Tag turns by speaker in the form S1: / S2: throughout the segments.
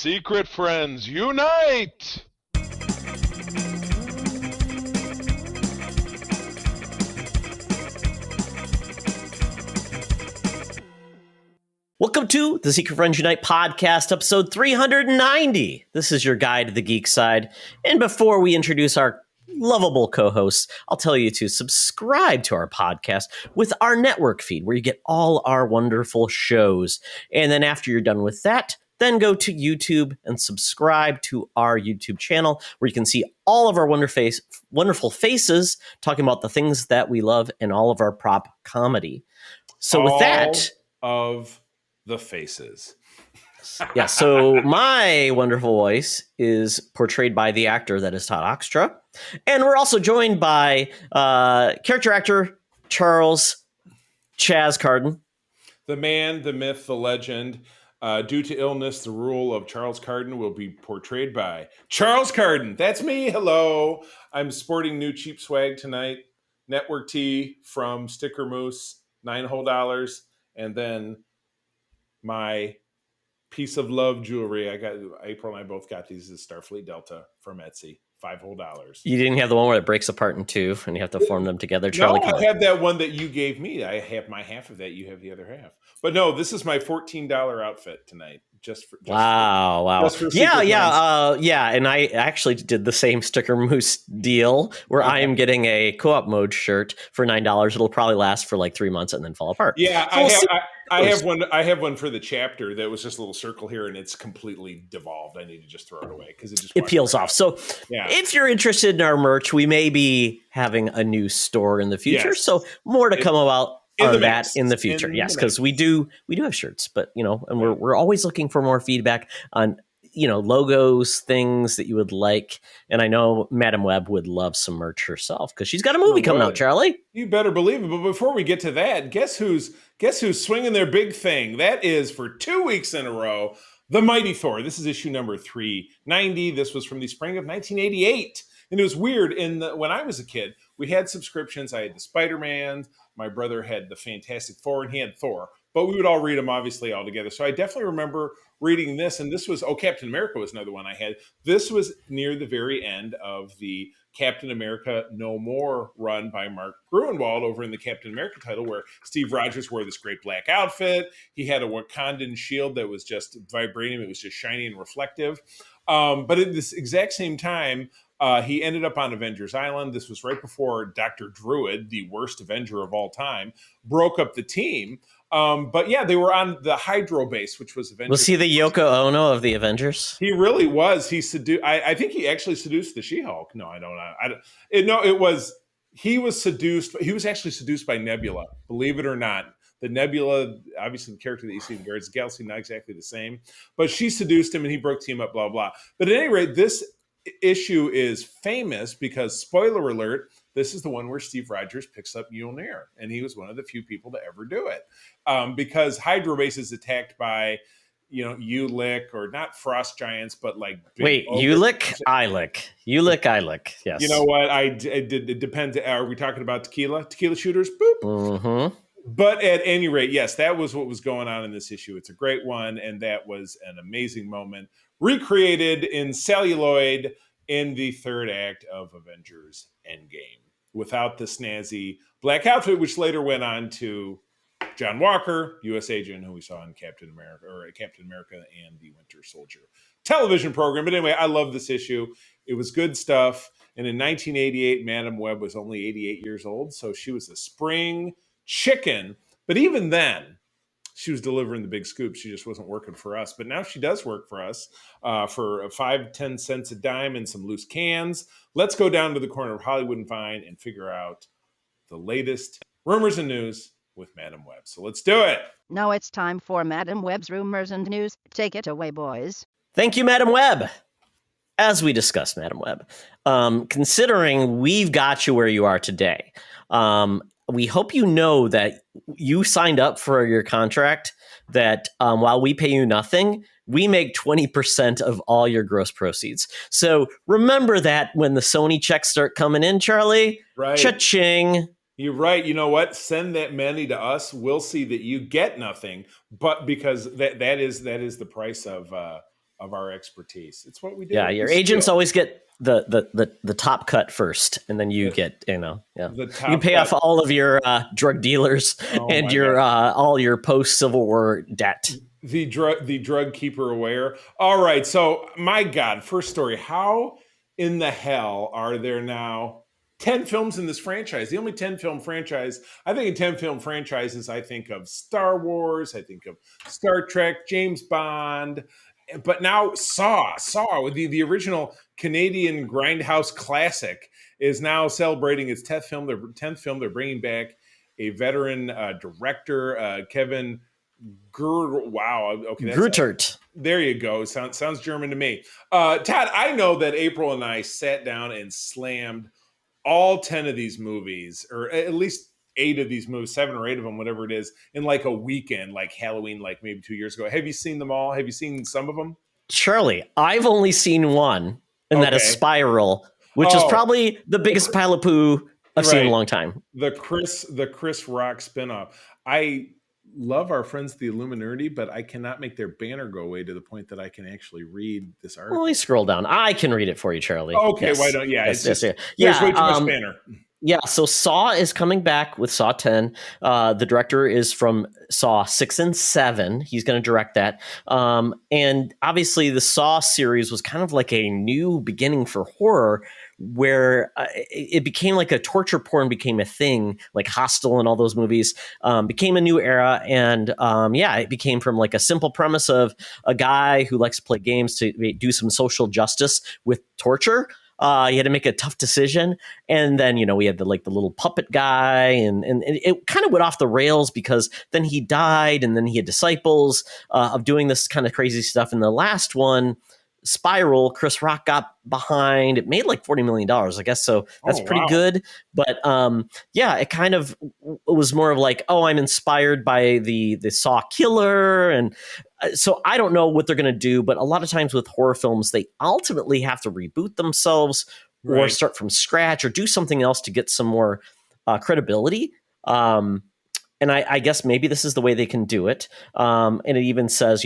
S1: Secret friends, unite!
S2: Welcome to the Secret Friends Unite podcast, episode 390. This is your guide to the geek side. And before we introduce our lovable co-hosts, I'll tell you to subscribe to our podcast with our network feed, where you get all our wonderful shows. And then after you're done with that, then go to YouTube and subscribe to our YouTube channel, where you can see all of our wonderful faces talking about the things that we love and all of our prop comedy. So with that...
S3: of the faces.
S2: Yeah, so my wonderful voice is portrayed by the actor that is Todd Oxtra. And we're also joined by character actor Charles Chaz Carden.
S3: The man, the myth, the legend. Due to illness, the rule of Charles Carden will be portrayed by Charles Carden. That's me. Hello. I'm sporting new cheap swag tonight. Network tee from Sticker Moose, $9 and then my piece of love jewelry. April and I both got these as Starfleet Delta from Etsy, $5.
S2: You didn't have the one where it breaks apart in two and you have to form them together, Charlie?
S3: No, I have that one that you gave me. I have my half of that. You have the other half. But no, this is my $14 outfit tonight.
S2: Wow. Yeah. And I actually did the same Sticker Moose deal where I am getting a co-op mode shirt for $9. It'll probably last for like 3 months and then fall apart.
S3: Yeah, I have one for the chapter that was just a little circle here, and it's completely devolved. I need to just throw it away because it peels
S2: off. So if you're interested in our merch, we may be having a new store in the future. Yes. So more to come about on that in the future. Yes, because we do have shirts, but and we're always looking for more feedback on logos, things that you would like. And I know Madame Webb would love some merch herself because she's got a movie coming out, Charlie.
S3: You better believe it. But before we get to that, guess who's swinging their big thing? That is, for 2 weeks in a row, The Mighty Thor. This is issue number 390. This was from the spring of 1988. And it was weird. When I was a kid, we had subscriptions. I had the Spider-Man. My brother had the Fantastic Four, and he had Thor. But we would all read them, obviously, all together. So I definitely remember reading this. And this was, Captain America was another one I had. This was near the very end of the Captain America No More run by Mark Gruenwald over in the Captain America title, where Steve Rogers wore this great black outfit. He had a Wakandan shield that was just vibranium. It was just shiny and reflective. But at this exact same time, he ended up on Avengers Island. This was right before Dr. Druid, the worst Avenger of all time, broke up the team. But yeah, they were on the Hydro base, which was Avengers.
S2: Was he the Yoko Ono of the Avengers?
S3: He really was. I think he actually seduced the She-Hulk. No, I don't. He was seduced. He was actually seduced by Nebula, believe it or not. The Nebula, obviously the character that you see in Guardians of the Galaxy, not exactly the same, but she seduced him and he broke team up, blah, blah. But at any rate, this issue is famous because, spoiler alert, this is the one where Steve Rogers picks up Mjolnir, and he was one of the few people to ever do it. Because Hydro Base is attacked by, Ulick, or not frost giants, but like...
S2: Wait, Ulick? Ulick, yes.
S3: You know what? It depends. Are we talking about tequila? Tequila shooters? Boop.
S2: Mm-hmm.
S3: But at any rate, yes, that was what was going on in this issue. It's a great one, and that was an amazing moment. Recreated in celluloid in the third act of Avengers Endgame, without the snazzy black outfit, which later went on to John Walker, U.S. agent, who we saw in Captain America and the Winter Soldier television program. But anyway, I love this issue. It was good stuff. And in 1988, Madame Webb was only 88 years old, so she was a spring chicken. But even then, she was delivering the big scoop. She just wasn't working for us. But now she does work for us for 5-10 cents a dime and some loose cans. Let's go down to the corner of Hollywood and Vine and figure out the latest rumors and news with Madame Webb. So let's do it.
S4: Now it's time for Madame Webb's rumors and news. Take it away, boys.
S2: Thank you, Madame Webb. As we discussed, Madame Webb, considering we've got you where you are today, we hope you know that you signed up for your contract, that while we pay you nothing, we make 20% of all your gross proceeds. So remember that when the Sony checks start coming in, Charlie.
S3: Right.
S2: Cha-ching.
S3: You're right. You know what? Send that money to us. We'll see that you get nothing, but because that is the price of of our expertise. It's what we do.
S2: Yeah, your agents always get the top cut first, and then you get the
S3: the
S2: you
S3: top
S2: can pay
S3: cut.
S2: off all of your drug dealers and
S3: my
S2: your
S3: God.
S2: all your post Civil War debt.
S3: The drug keeper aware. All right, so my God, first story. How in the hell are there now 10 films in this franchise? The only 10 film franchise. I think in 10 film franchises, I think of Star Wars, I think of Star Trek, James Bond, but now Saw with the original Canadian grindhouse classic is now celebrating its 10th film. They're bringing back a veteran director, Kevin Wow. Okay, that's
S2: Grutert.
S3: there you go. Sounds German to me. Todd, I know that April and I sat down and slammed all 10 of these movies, or at least 8 of these movies, 7 or 8 of them, whatever it is, in like a weekend, like Halloween, like maybe 2 years ago. Have you seen them all? Have you seen some of them?
S2: Charlie, I've only seen one, and that is
S3: Okay.
S2: Spiral, which is probably the biggest pile of poo I've seen in a long time.
S3: The Chris Rock spinoff. I love our friends the Illuminati, but I cannot make their banner go away to the point that I can actually read this article.
S2: Well, you scroll down. I can read it for you, Charlie.
S3: Okay,
S2: yes.
S3: why don't? Yeah,
S2: yes,
S3: it's just
S2: there's
S3: way too much banner.
S2: Yeah, so Saw is coming back with Saw 10. The director is from Saw 6 and 7. He's going to direct that. And obviously, the Saw series was kind of like a new beginning for horror, where it became like a torture porn became a thing, like Hostel and all those movies became a new era. And it became from like a simple premise of a guy who likes to play games to do some social justice with torture. He had to make a tough decision, and then we had the little puppet guy, and it kind of went off the rails because then he died, and then he had disciples of doing this kind of crazy stuff. In the last one, Spiral, Chris Rock got behind. It made like $40 million, I guess. So that's pretty good. But it kind of was more of like, oh, I'm inspired by the Saw killer. And so I don't know what they're going to do. But a lot of times with horror films, they ultimately have to reboot themselves or start from scratch or do something else to get some more credibility. And I guess maybe this is the way they can do it. And it even says,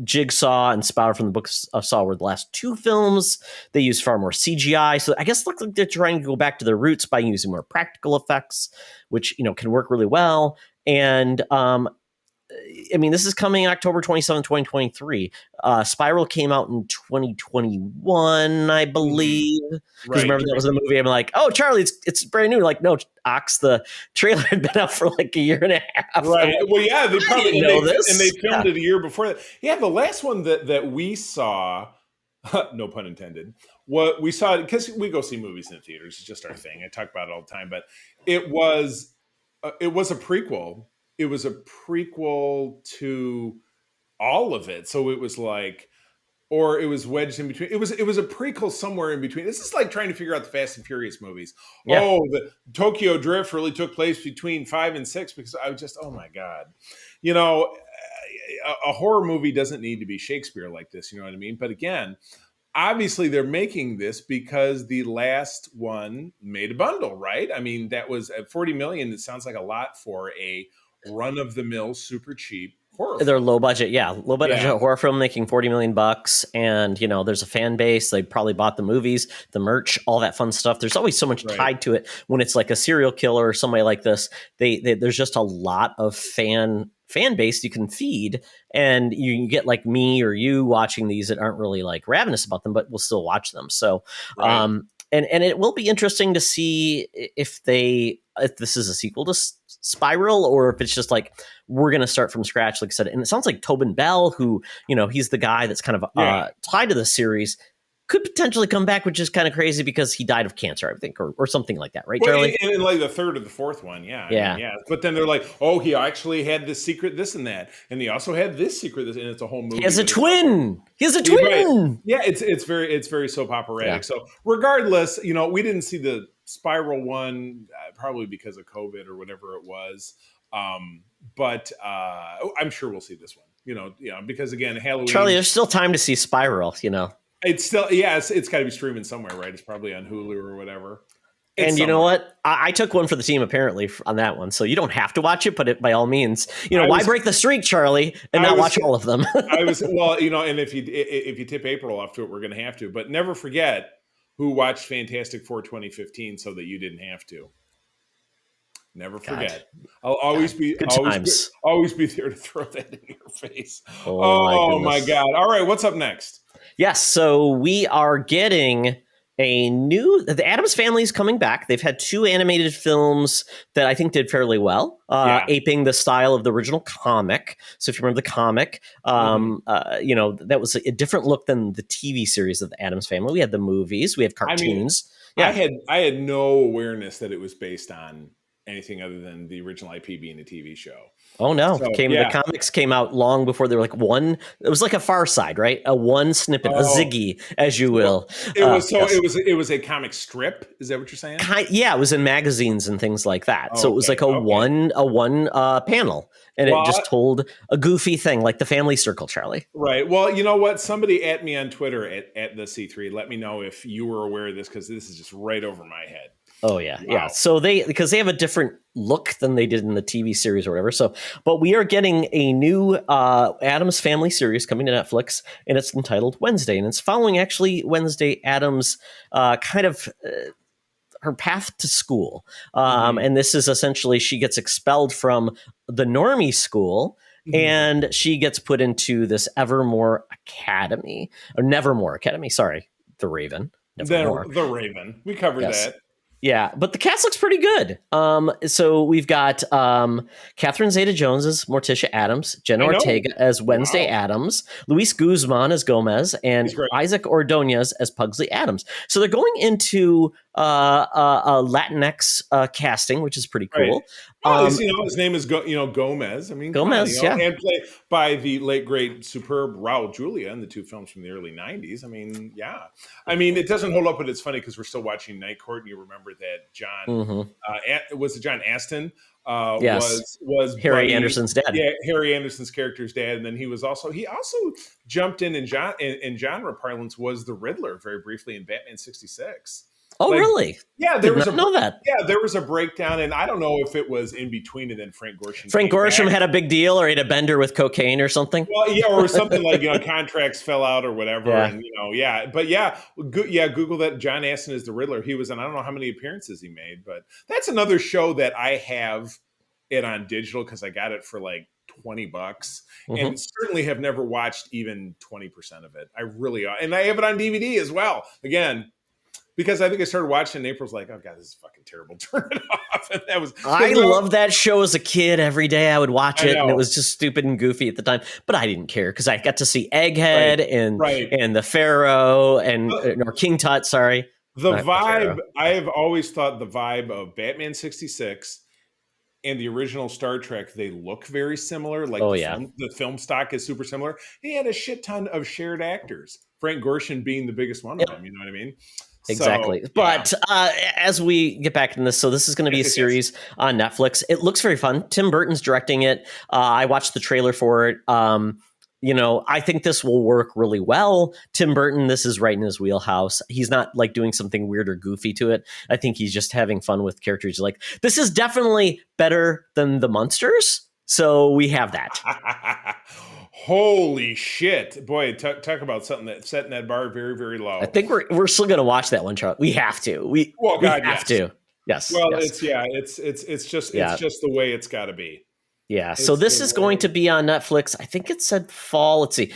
S2: Jigsaw and Spiral from the books of Saw were the last 2 films. They use far more CGI. So I guess it looks like they're trying to go back to their roots by using more practical effects, which, can work really well. And this is coming October 27, 2023. Spiral came out in 2021, I believe. Because remember, that was the movie. I'm like, oh, Charlie, it's brand new. Like, no, Ox, the trailer had been out for like a year and a half.
S3: Right.
S2: Like,
S3: well, yeah, they probably
S2: know this.
S3: And they filmed it a year before that. Yeah, the last one that we saw, no pun intended, what we saw, because we go see movies in the theaters. It's just our thing. I talk about it all the time. But it was a prequel. It was a prequel to all of it. So it was like, or it was wedged in between. It was a prequel somewhere in between. This is like trying to figure out the Fast and Furious movies. Yeah. Oh, the Tokyo Drift really took place between 5 and 6 because I was just, oh my God. A horror movie doesn't need to be Shakespeare like this. You know what I mean? But again, obviously they're making this because the last one made a bundle, right? I mean, that was at $40 million. It sounds like a lot for a run-of-the-mill, super cheap horror film.
S2: They're low budget horror film making $40 million, and there's a fan base. They probably bought the movies, the merch, all that fun stuff. There's always so much tied to it when it's like a serial killer or somebody like this. There's just a lot of fan base you can feed, and you can get like me or you watching these that aren't really like ravenous about them, but we'll still watch them. So and it will be interesting to see if this is a sequel to Spiral, or if it's just like we're going to start from scratch, like I said. And it sounds like Tobin Bell, who he's the guy that's kind of tied to the series, could potentially come back, which is kind of crazy because he died of cancer, I think, or something like that, right, Charlie?
S3: And in like the third or the fourth one, yeah. But then they're like, oh, he actually had this secret, this and that, and he also had this secret, this, and it's a whole movie.
S2: He has a twin. Right.
S3: Yeah, it's very soap operatic. Yeah. So regardless, we didn't see the Spiral one probably because of COVID or whatever it was, but I'm sure we'll see this one. Because again, Halloween.
S2: Charlie, there's still time to see Spiral.
S3: It's still, it's got to be streaming somewhere, right? It's probably on Hulu or whatever.
S2: And you know what? I took one for the team apparently on that one, so you don't have to watch it. But by all means, why break the streak, Charlie, and not watch all of them?
S3: And if you tip April off to it, we're going to have to. But never forget who watched Fantastic Four 2015, so that you didn't have to. Never forget. I'll always be always be there to throw that in your face. Oh my God! All right, what's up next?
S2: Yes, so we are getting the Addams Family is coming back. They've had 2 animated films that I think did fairly well, aping the style of the original comic. So if you remember the comic, that was a different look than the TV series of the Addams Family. We had the movies, we have cartoons.
S3: I had no awareness that it was based on anything other than the original IP being a TV show.
S2: Oh no! The comics came out long before. They were like one. It was like a Far Side, right? A one snippet, a Ziggy, as you will.
S3: It was a comic strip. Is that what you're saying?
S2: It was in magazines and things like that. So it was like a one panel, and it just told a goofy thing, like the Family Circle, Charlie.
S3: Right. Well, you know what? Somebody at me on Twitter at the C3. Let me know if you were aware of this, because this is just right over my head.
S2: Oh yeah, wow. Yeah. So because they have a different look than they did in the TV series or whatever. So, but we are getting a new Addams Family series coming to Netflix, and it's entitled Wednesday, and it's following actually Wednesday Addams' her path to school. And this is essentially she gets expelled from the normie school. And she gets put into this Nevermore Academy. Sorry, the Raven.
S3: The Raven. We covered that.
S2: Yeah, but the cast looks pretty good. So we've got Catherine Zeta-Jones as Morticia Addams, Jenna Ortega as Wednesday Addams, Luis Guzman as Gomez, and Isaac Ordonez as Pugsley Addams. So they're going into a Latinx casting, which is pretty cool.
S3: Right. His name is Gomez. I mean,
S2: Gomez,
S3: and played by the late great superb Raul Julia in the 2 films from the early '90s. I mean, yeah. I mean, it doesn't hold up, but it's funny because we're still watching Night Court, and you remember that John was it John Aston? Was
S2: Harry Anderson's dad.
S3: Yeah, Harry Anderson's character's dad, and then he also jumped in genre parlance was the Riddler very briefly in Batman '66.
S2: Oh, really?
S3: Yeah,
S2: there was know that.
S3: Yeah, there was a breakdown, and I don't know if it was in between, and then Frank Gorshin
S2: had a big deal, or he had a bender with cocaine or something.
S3: Well, yeah, or something like contracts fell out or whatever, and Google that. John Aston is the Riddler. He was in I don't know how many appearances he made, but that's another show that I have it on digital because I got it for like $20, and certainly have never watched even 20% of it. I really are, and I have it on DVD as well. Again. Because I think I started watching and April's like, oh God, this is fucking terrible. Turn it off. And I
S2: loved that show as a kid. Every day I would watch it, and it was just stupid and goofy at the time. But I didn't care because I got to see Egghead and the Pharaoh or King Tut. Sorry,
S3: the vibe. I have always thought the vibe of Batman '66 and the original Star Trek, they look very similar. Like the film stock is super similar. He had a shit ton of shared actors. Frank Gorshin being the biggest one of them. You know what I mean?
S2: Exactly. But as we get back into this, so this is going to be a series on Netflix. It looks very fun. Tim Burton's directing it. I watched the trailer for it. I think this will work really well. Tim Burton, this is right in his wheelhouse. He's not like doing something weird or goofy to it. I think he's just having fun with characters. Like, this is definitely better than the Munsters. So we have that.
S3: Holy shit. Boy, talk about something that's setting that bar very, very low.
S2: I think we're still going to watch that one, Charlie. We have to. We have to. Yes.
S3: Well, it's just the way it's got to be.
S2: Yeah. So this is going to be on Netflix. I think it said fall. Let's see.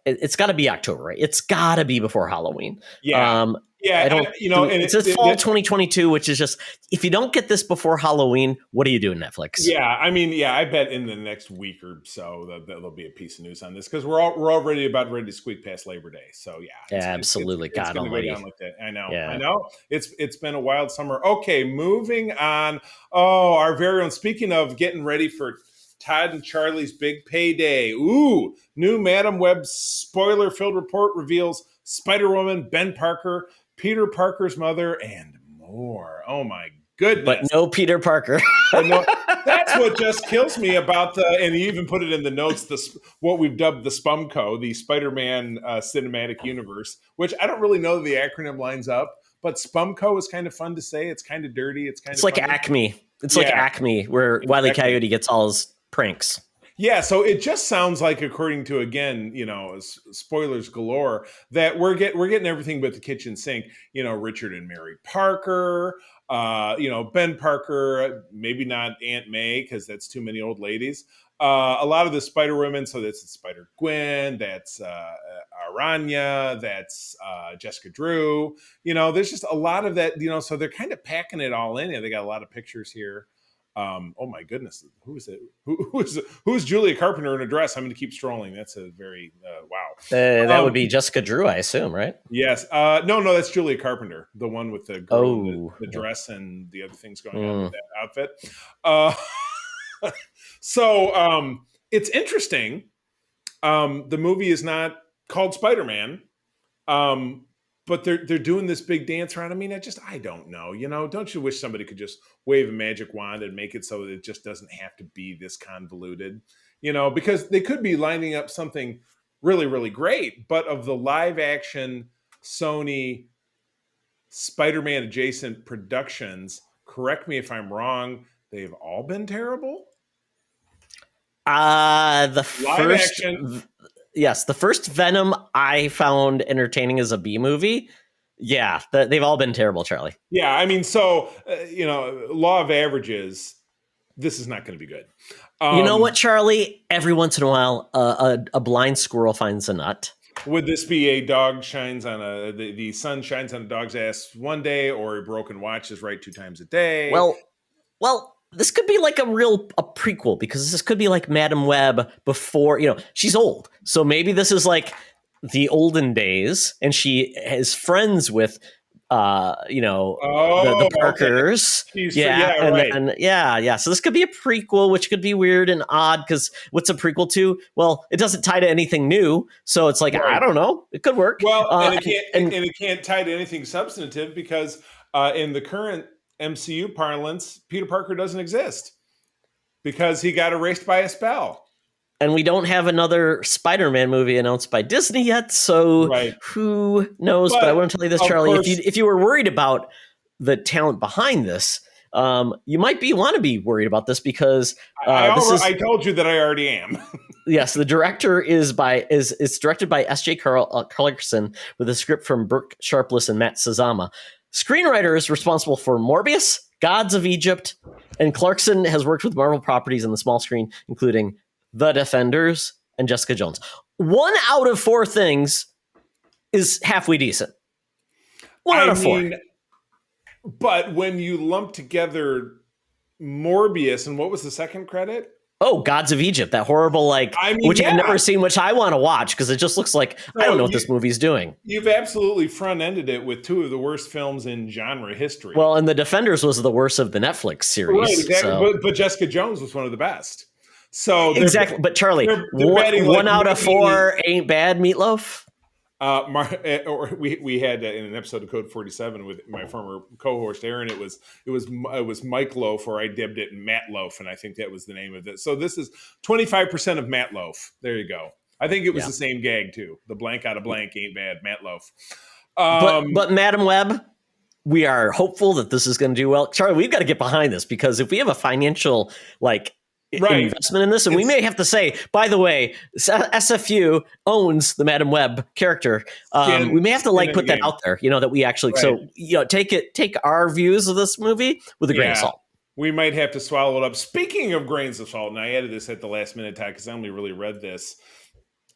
S2: It's got to be October, right? It's got to be before Halloween.
S3: Yeah.
S2: It says fall 2022, which is just, if you don't get this before Halloween, what are you doing, Netflix?
S3: Yeah, I mean, I bet in the next week or so there'll be a piece of news on this because we're already about ready to squeak past Labor Day. So
S2: absolutely. God almighty.
S3: Go down like that. I know. It's been a wild summer. Okay, moving on. Oh, our very own. Speaking of getting ready for Todd and Charlie's big payday. Ooh, new Madame Webb spoiler-filled report reveals Spider-Woman, Ben Parker, Peter Parker's mother, and more. Oh my goodness.
S2: But no Peter Parker.
S3: That's what just kills me about and he even put it in the notes, what we've dubbed the Spumco, the Spider-Man cinematic universe, which I don't really know the acronym lines up, but Spumco is kind of fun to say. It's kind of dirty.
S2: It's like
S3: funny.
S2: Acme. It's like Acme, where Wile E. Coyote gets all his pranks.
S3: Yeah, so it just sounds like, according to, again, spoilers galore, that we're getting everything but the kitchen sink. Richard and Mary Parker, Ben Parker, maybe not Aunt May because that's too many old ladies. A lot of the Spider Women, so that's Spider Gwen, that's Aranya, that's Jessica Drew. There's just a lot of that. So they're kind of packing it all in. They got a lot of pictures here. Oh my goodness, who is it? Who's Julia Carpenter in a dress? I'm going to keep strolling. That's a very wow.
S2: That would be Jessica Drew, I assume, right?
S3: Yes. No, that's Julia Carpenter, the one with the girl in the dress and the other things going on with that outfit. So it's interesting. The movie is not called Spider-Man. But they're doing this big dance around. I mean, I don't know. Don't you wish somebody could just wave a magic wand and make it so that it just doesn't have to be this convoluted? Because they could be lining up something really, really great. But of the live action Sony Spider-Man adjacent productions, correct me if I'm wrong, they've all been terrible.
S2: The first Venom I found entertaining as a B movie. Yeah, they've all been terrible, Charlie.
S3: Yeah, I mean, so, law of averages, this is not going to be good.
S2: You know what, Charlie? Every once in a while, a blind squirrel finds a nut.
S3: Would this be a dog shines on the sun shines on a dog's ass one day, or a broken watch is right 2 times a day?
S2: Well, this could be like a prequel, because this could be like Madame Webb before, she's old. So maybe this is like the olden days and she is friends with, the Parkers.
S3: Okay.
S2: So this could be a prequel, which could be weird and odd because what's a prequel to? Well, it doesn't tie to anything new. So it's like, I don't know. It could work.
S3: Well, and it can't tie to anything substantive because in the current MCU parlance, Peter Parker doesn't exist because he got erased by a spell.
S2: And we don't have another Spider-Man movie announced by Disney yet, so who knows? But I want to tell you this, Charlie. If you were worried about the talent behind this, you might want to be worried about this because
S3: I told you that I already am.
S2: Yes, the director is directed by S.J. Clerkin with a script from Brooke Sharpless and Matt Sazama. Screenwriter is responsible for Morbius, Gods of Egypt, and Clarkson has worked with Marvel properties on the small screen, including The Defenders and Jessica Jones. 1 out of 4 things is halfway decent. 1 out of 4.
S3: But when you lump together Morbius and what was the second credit?
S2: Oh, Gods of Egypt, that horrible, which I've never seen, which I want to watch because it just looks like, I don't know what this movie's doing.
S3: You've absolutely front-ended it with 2 of the worst films in genre history.
S2: Well, and The Defenders was the worst of the Netflix series.
S3: Right, exactly. So. But Jessica Jones was one of the best. So
S2: exactly. But Charlie, they're 1 out of 4 ain't bad, Meatloaf.
S3: We had in an episode of Code 47 with my former co-host Aaron. It was Mike Loaf, or I dibbed it Matt Loaf, and I think that was the name of it. So this is 25% of Matt Loaf. There you go. I think it was the same gag too. The blank out of blank ain't bad, Matt Loaf.
S2: But Madame Webb, we are hopeful that this is going to do well. Charlie, we've got to get behind this because if we have a financial investment in this, and we may have to say, by the way, SFU owns the Madame Webb character. We may have to put that out there, that we actually take our views of this movie with a grain of salt.
S3: We might have to swallow it up. Speaking of grains of salt, and I added this at the last minute, Todd, because I only really read this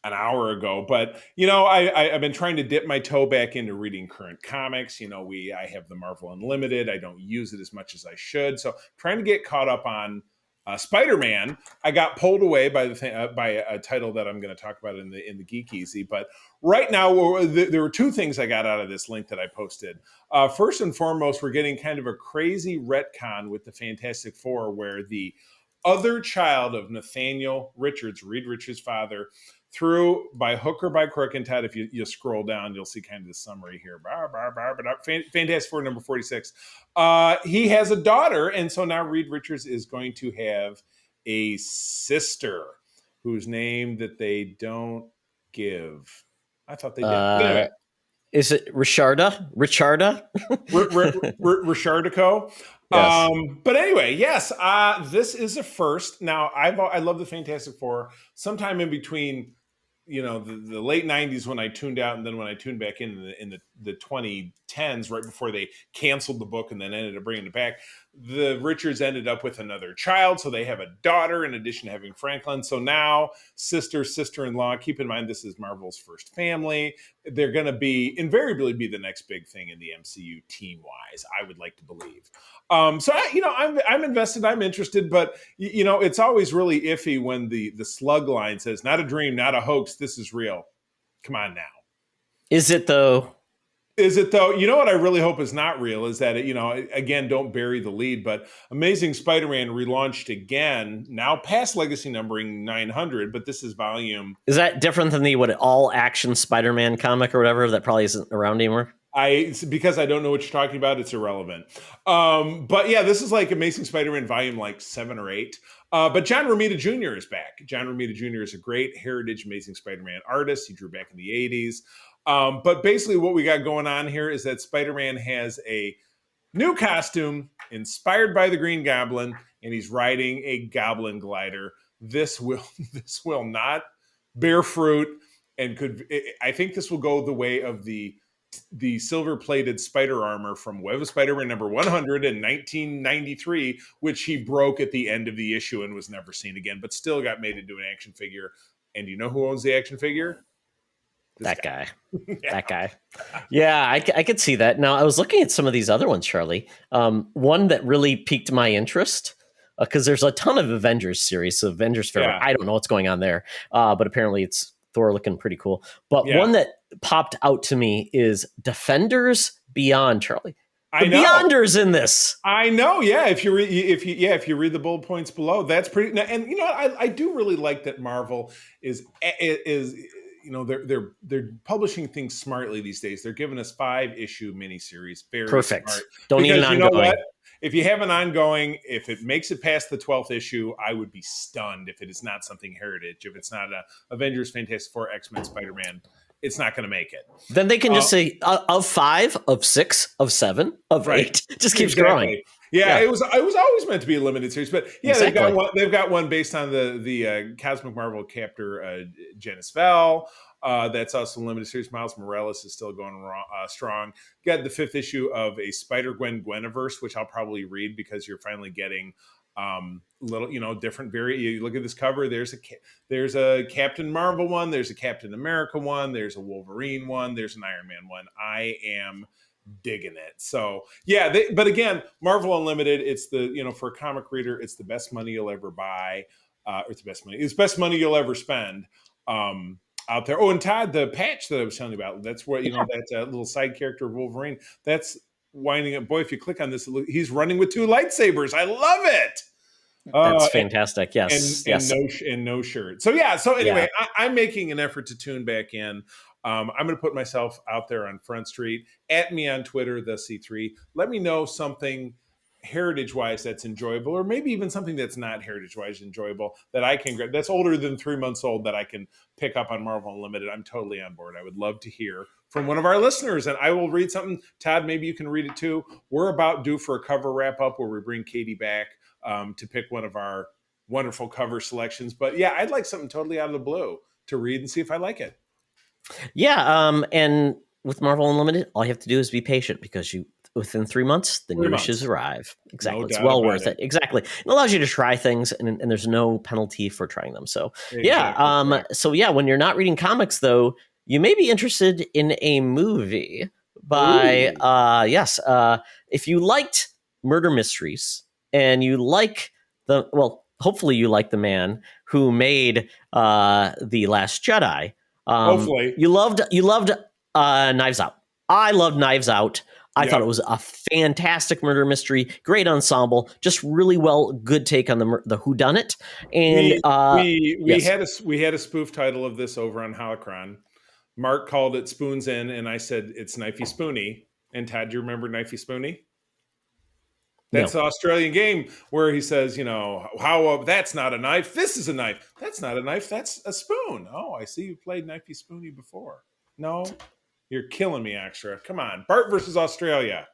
S3: an hour ago, but I've been trying to dip my toe back into reading current comics. I have the Marvel Unlimited. I don't use it as much as I should, so trying to get caught up on Spider-Man. I got pulled away by a title that I'm going to talk about in the Geek Easy. But right now, there were 2 things I got out of this link that I posted. First and foremost, we're getting kind of a crazy retcon with the Fantastic Four, where the other child of Nathaniel Richards, Reed Richards' father, through by hook or by crook, and Todd, if you scroll down, you'll see kind of the summary here. Fantastic Four number 46. He has a daughter, and so now Reed Richards is going to have a sister whose name that they don't give. I thought they did. Anyway,
S2: Is it Richarda?
S3: Richardico.
S2: Yes.
S3: But anyway, yes, this is a first. Now, I love the Fantastic Four. Sometime in between, the late '90s when I tuned out, and then when I tuned back in the 2010s, right before they canceled the book and then ended up bringing it back, the Richards ended up with another child, so they have a daughter in addition to having Franklin. So now sister-in-law. Keep in mind this is Marvel's first family. They're going to invariably be the next big thing in the MCU team-wise, I would like to believe. So I'm invested, I'm interested, but it's always really iffy when the slug line says, "Not a dream, not a hoax, this is real." Come on now.
S2: Is it though?
S3: Is it though? You know what I really hope is not real is that again, don't bury the lead, but Amazing Spider-Man relaunched again, now past legacy numbering 900, but this is volume.
S2: Is that different than the all action Spider-Man comic or whatever that probably isn't around anymore?
S3: Because I don't know what you're talking about, it's irrelevant. But yeah, this is like Amazing Spider-Man volume like 7 or 8. But John Romita Jr. is back. John Romita Jr. is a great heritage Amazing Spider-Man artist. He drew back in the 80s. But basically what we got going on here is that Spider-Man has a new costume inspired by the Green Goblin, and he's riding a goblin glider. This will not bear fruit, and I think this will go the way of the silver-plated spider armor from Web of Spider-Man number 100 in 1993, which he broke at the end of the issue and was never seen again, but still got made into an action figure. And you know who owns the action figure?
S2: That guy. That guy. Yeah, I could see that. Now, I was looking at some of these other ones, Charlie. One that really piqued my interest, because there's a ton of Avengers series. So Avengers Fair, I don't know what's going on there, but apparently it's Thor looking pretty cool. But one that popped out to me is Defenders Beyond, Charlie. The Beyonders in this.
S3: I know, yeah. If you read the bullet points below, that's pretty. And I do really like that Marvel is they're publishing things smartly these days. They're giving us 5-issue miniseries. Very
S2: perfect.
S3: Smart.
S2: Don't need an ongoing. You know what?
S3: If you have an ongoing, if it makes it past the 12th issue, I would be stunned if it is not something heritage. If it's not a Avengers, Fantastic Four, X-Men, Spider-Man, it's not going to make it.
S2: Then they can just say of 5, of 6, of 7, of 8. Just keeps growing.
S3: Yeah, it was always meant to be a limited series, but they've got one based on the Cosmic Marvel captor Janice Vell. That's also a limited series. Miles Morales is still going strong. Got the 5th issue of a Spider-Gwen-Gweniverse, which I'll probably read because you're finally getting little different. You look at this cover. There's a Captain Marvel one. There's a Captain America one. There's a Wolverine one. There's an Iron Man one. I am digging it. So yeah, but again, Marvel Unlimited, it's the for a comic reader, it's the best money you'll ever buy. It's the best money you'll ever spend out there. Oh, and Todd, the patch that I was telling you about, that's what that's a little side character of Wolverine. That's winding up. Boy, if you click on this, he's running with 2 lightsabers. I love it.
S2: That's fantastic. Yes.
S3: And no shirt. So yeah. So anyway, I'm making an effort to tune back in. I'm going to put myself out there on Front Street. At me on Twitter, the C3. Let me know something heritage-wise that's enjoyable, or maybe even something that's not heritage-wise enjoyable that I can grab. That's older than 3 months old that I can pick up on Marvel Unlimited. I'm totally on board. I would love to hear from one of our listeners, and I will read something. Todd, maybe you can read it too. We're about due for a cover wrap-up where we bring Katie back to pick one of our wonderful cover selections. But yeah, I'd like something totally out of the blue to read and see if I like it.
S2: Yeah, and with Marvel Unlimited, all you have to do is be patient because within 3 months, the new issues arrive. Exactly. It's well worth it. Exactly. It allows you to try things and there's no penalty for trying them. So when you're not reading comics though, you may be interested in a movie by if you liked murder mysteries and you like hopefully you like the man who made The Last Jedi.
S3: Hopefully.
S2: You loved Knives Out. I loved Knives Out. I thought it was a fantastic murder mystery, great ensemble, just really good take on the whodunit. And
S3: we had a spoof title of this over on Holocron. Mark called it Spoons In, and I said it's Knifey Spoony. And Todd, do you remember Knifey Spoony? That's the Australian game where he says, that's not a knife. This is a knife. That's not a knife. That's a spoon. Oh, I see you played Knifey Spoony before. No. You're killing me, extra. Come on, Bart versus Australia.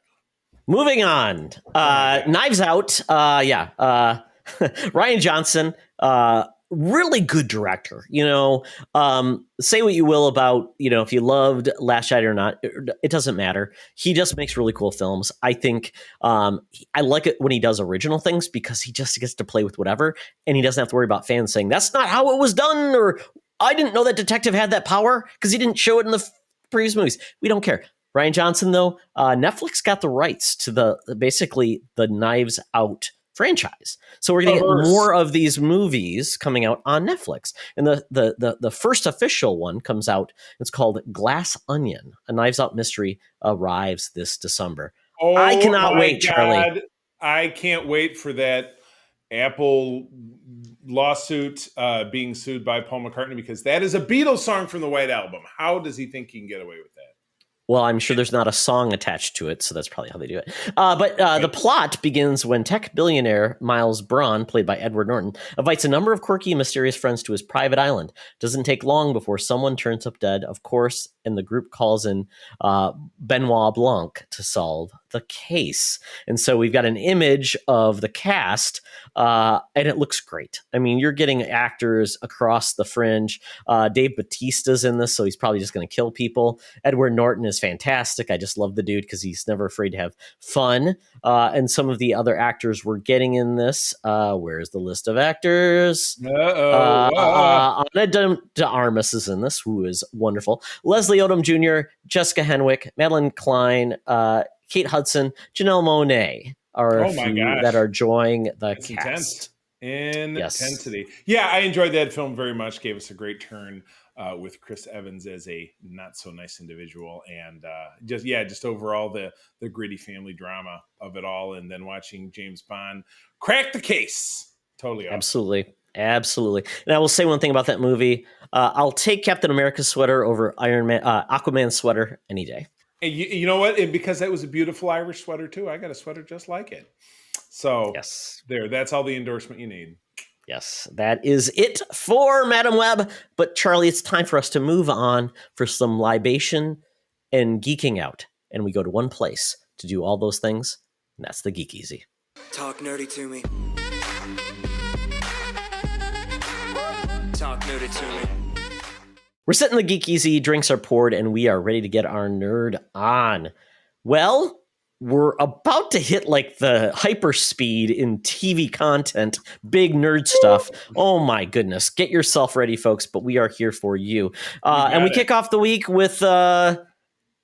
S2: Moving on. Knives Out. Ryan Johnson. Really good director. Say what you will about, if you loved Last Night or not, it doesn't matter. He just makes really cool films. I think I like it when he does original things because he just gets to play with whatever, and he doesn't have to worry about fans saying, that's not how it was done, or I didn't know that detective had that power because he didn't show it in the previous movies. We don't care. Ryan Johnson, though, Netflix got the rights to the Knives Out franchise, so we're going to get more of these movies coming out on Netflix. And the first official one comes out. It's called Glass Onion. A Knives Out mystery arrives this December.
S3: Oh,
S2: I cannot wait,
S3: God.
S2: Charlie.
S3: I can't wait for that Apple lawsuit being sued by Paul McCartney, because that is a Beatles song from the White Album. How does he think he can get away with that?
S2: Well, I'm sure there's not a song attached to it, so that's probably how they do it. But the plot begins when tech billionaire Miles Braun, played by Edward Norton, invites a number of quirky and mysterious friends to his private island. Doesn't take long before someone turns up dead, of course, and the group calls in Benoit Blanc to solve the case. And so we've got an image of the cast, and it looks great. I mean, you're getting actors across the fringe. Dave Bautista's in this, so he's probably just going to kill people. Edward Norton is fantastic. I just love the dude because he's never afraid to have fun. And some of the other actors we're getting in this. Where's the list of actors? Ana de Armas is in this, who is wonderful. Leslie Odom Jr., Jessica Henwick, Madeline Klein, Kate Hudson, Janelle Monáe are a few that are joining the cast.
S3: Intensity. Yeah, I enjoyed that film very much. Gave us a great turn with Chris Evans as a not so nice individual, and just overall the gritty family drama of it all, and then watching James Bond crack the case. Totally awesome.
S2: Absolutely. And I will say one thing about that movie. I'll take Captain America's sweater over Aquaman's sweater any day.
S3: And you know what? And because that was a beautiful Irish sweater too, I got a sweater just like it. So
S2: yes,
S3: that's all the endorsement you need.
S2: Yes, that is it for Madame Webb. But Charlie, it's time for us to move on for some libation and geeking out. And we go to one place to do all those things, and that's the Geek Easy.
S5: Talk nerdy to me. Talk nerdy to me.
S2: We're sitting the Geek Easy, drinks are poured, and we are ready to get our nerd on. Well, we're about to hit like the hyperspeed in TV content, big nerd stuff. Oh my goodness. Get yourself ready, folks, but we are here for you. And we kick off the week with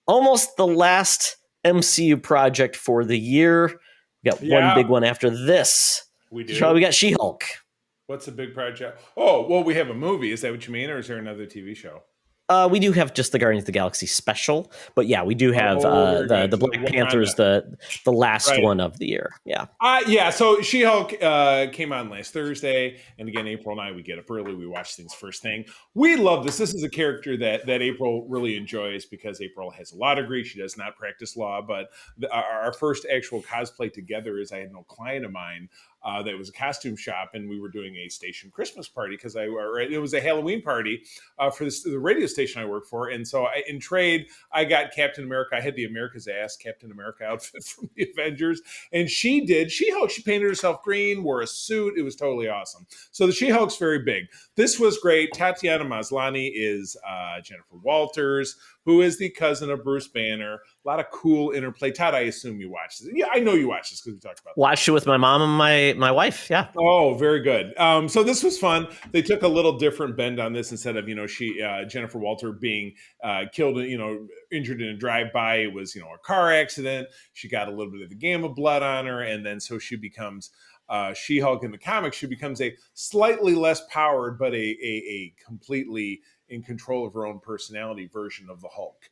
S2: almost the last MCU project for the year. We got one big one after this.
S3: We do.
S2: Charlie, we got She-Hulk.
S3: What's a big project? Oh, well, we have a movie. Is that what you mean? Or is there another TV show?
S2: We do have just the Guardians of the Galaxy special, but yeah, we do have the Black Panthers, the last one of the year. Yeah.
S3: So She-Hulk came on last Thursday, and again, April and I, we get up early. We watch things first thing. We love this. This is a character that April really enjoys because April has a law degree. She does not practice law, but our first actual cosplay together is I had no client of mine that was a costume shop, and we were doing a station Christmas party because it was a Halloween party for the radio station I work for, and so in trade I got Captain America. I had the America's Ass Captain America outfit from the Avengers, and she did She-Hulk. She painted herself green, wore a suit. It was totally awesome. So the She-Hulk's very big. This was great. Tatiana Maslany is Jennifer Walters, who is the cousin of Bruce Banner. A lot of cool interplay. Todd, I assume you watched this. Yeah, I know you watched this because we talked about
S2: Watched it with my mom and my wife, yeah.
S3: Oh, very good. So this was fun. They took a little different bend on this. Instead of, Jennifer Walter being killed, injured in a drive-by. It was, a car accident. She got a little bit of the gamma blood on her. And then so she becomes She-Hulk in the comics. She becomes a slightly less powered, but a completely in control of her own personality version of the Hulk.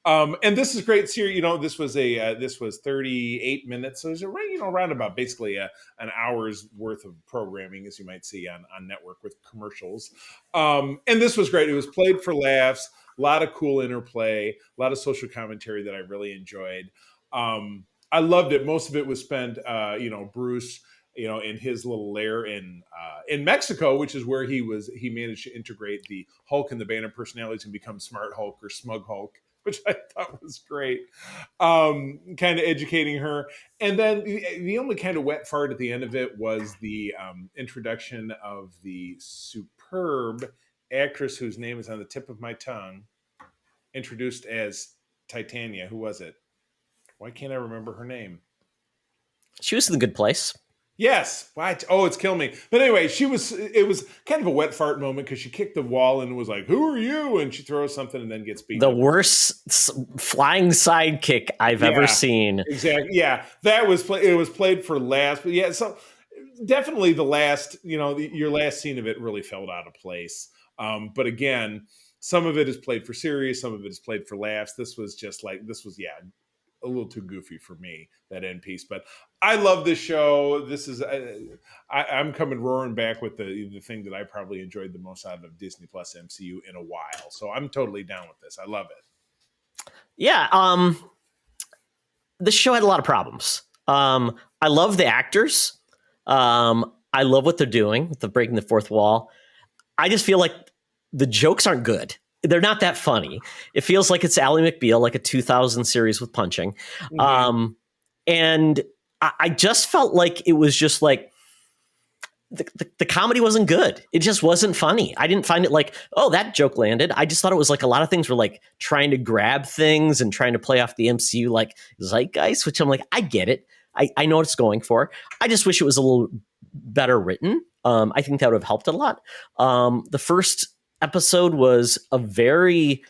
S3: And this is great series. This was 38 minutes. So it was around about basically an hour's worth of programming, as you might see on network with commercials. And this was great. It was played for laughs, a lot of cool interplay, a lot of social commentary that I really enjoyed. I loved it. Most of it was spent, Bruce, in his little lair in Mexico, which is where he managed to integrate the Hulk and the Banner personalities and become Smart Hulk or Smug Hulk. which I thought was great. Kind of educating her. And then the only kind of wet fart at the end of it was the introduction of the superb actress whose name is on the tip of my tongue, introduced as Titania. Who was it? Why can't I remember her name?
S2: She was in the Good Place.
S3: Yes. Why? Oh, it's killing me. But anyway, it was kind of a wet fart moment because she kicked the wall and was like, "Who are you?" And she throws something and then gets beaten.
S2: The worst flying sidekick I've ever seen.
S3: Exactly. Yeah. It was played for last. But yeah, so definitely the last, your last scene of it really felt out of place. But again, some of it is played for serious, some of it is played for laughs. This was a little too goofy for me, that end piece. But I love this show. This is I'm coming roaring back with the thing that I probably enjoyed the most out of Disney Plus MCU in a while. So I'm totally down with this. I love it.
S2: Yeah, the show had a lot of problems. I love the actors. I love what they're doing with the breaking the fourth wall. I just feel like the jokes aren't good. They're not that funny. It feels like it's Ally McBeal, like a 2000 series with punching. Mm-hmm. And I just felt like it was just like the comedy wasn't good. It just wasn't funny. I didn't find it like, oh, that joke landed. I just thought it was like a lot of things were like trying to grab things and trying to play off the MCU like zeitgeist, which I'm like, I get it. I know what it's going for. I just wish it was a little better written. I think that would have helped a lot. The first episode was a very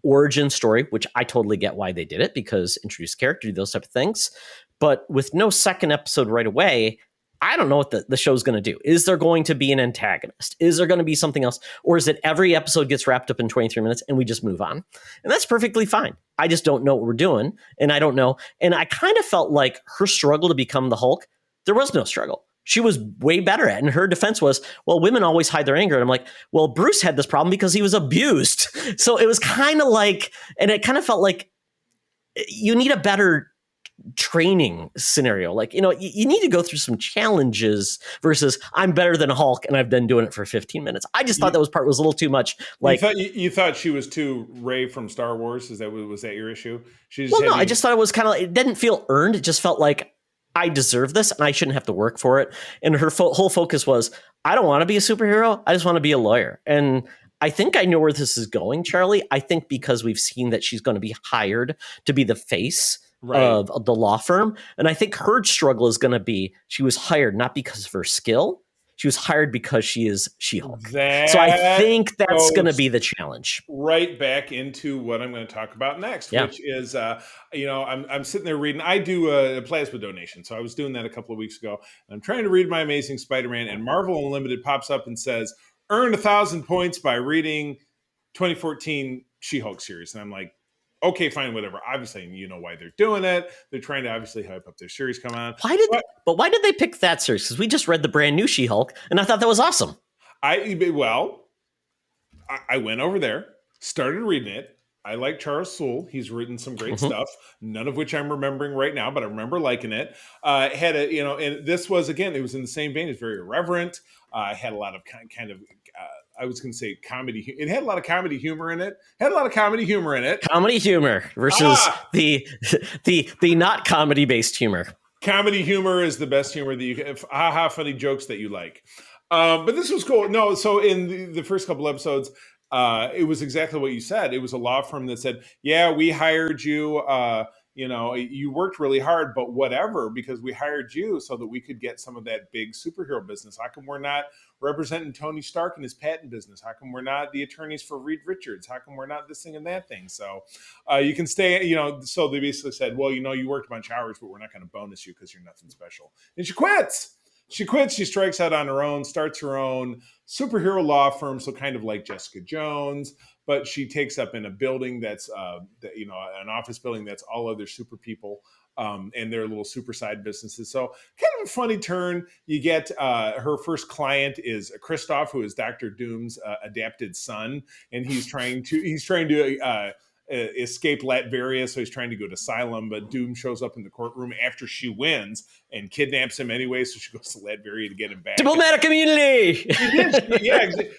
S2: origin story, which I totally get why they did it, because introduce character, do those type of things. But with no second episode right away, I don't know what the show's going to do. Is there going to be an antagonist? Is there going to be something else? Or is it every episode gets wrapped up in 23 minutes and we just move on? And that's perfectly fine. I just don't know what we're doing. And I don't know. And I kind of felt like her struggle to become the Hulk, there was no struggle. She was way better at it. And her defense was, well, women always hide their anger. And I'm like, well, Bruce had this problem because he was abused. So it was kind of like, and it kind of felt like you need a better training scenario. Like, you need to go through some challenges versus I'm better than Hulk and I've been doing it for 15 minutes. I just thought that was a little too much. Like,
S3: you thought she was too Rey from Star Wars. Was that your issue?
S2: I just thought it was kind of, it didn't feel earned. It just felt like I deserve this and I shouldn't have to work for it. And her whole focus was, I don't want to be a superhero. I just want to be a lawyer. And I think I know where this is going, Charlie. I think because we've seen that she's going to be hired to be the face of the law firm. And I think her struggle is going to be, she was hired not because of her skill. She was hired because she is She-Hulk. So I think that's going to be the challenge.
S3: Right back into what I'm going to talk about next, which is, I'm sitting there reading. I do a plasma donation. So I was doing that a couple of weeks ago. And I'm trying to read My Amazing Spider-Man, and Marvel Unlimited pops up and says, earn 1,000 points by reading 2014 She-Hulk series. And I'm like, okay, fine, whatever. Obviously, you know why they're doing it. They're trying to obviously hype up their series come on.
S2: Why did they pick that series? Because we just read the brand new She-Hulk, and I thought that was awesome.
S3: I went over there, started reading it. I like Charles Soule. He's written some great stuff, none of which I'm remembering right now, but I remember liking it. And this was, again, it was in the same vein. It's very irreverent. Had a lot of kind of I was going to say comedy. It had a lot of comedy humor in it. Comedy humor versus the not comedy based humor. Comedy humor is the best humor that you can. Funny jokes that you like. But this was cool. No, so in the first couple episodes, it was exactly what you said. It was a law firm that said, "Yeah, we hired you. You worked really hard, but whatever, because we hired you so that we could get some of that big superhero business. How come we're not representing Tony Stark in his patent business? How come we're not the attorneys for Reed Richards? How come we're not this thing and that thing?" So you can stay, so they basically said, well, you worked a bunch of hours, but we're not going to bonus you because you're nothing special. And she quits. She strikes out on her own, starts her own superhero law firm. So kind of like Jessica Jones, but she takes up in a building that's, an office building that's all other super people and their little super side businesses. So kind of a funny turn. You get her first client is Christoph, who is Dr. Doom's adapted son, and he's trying to escape Latveria, so he's trying to go to Asylum, but Doom shows up in the courtroom after she wins and kidnaps him anyway, so she goes to Latveria to get him back.
S2: Diplomatic immunity!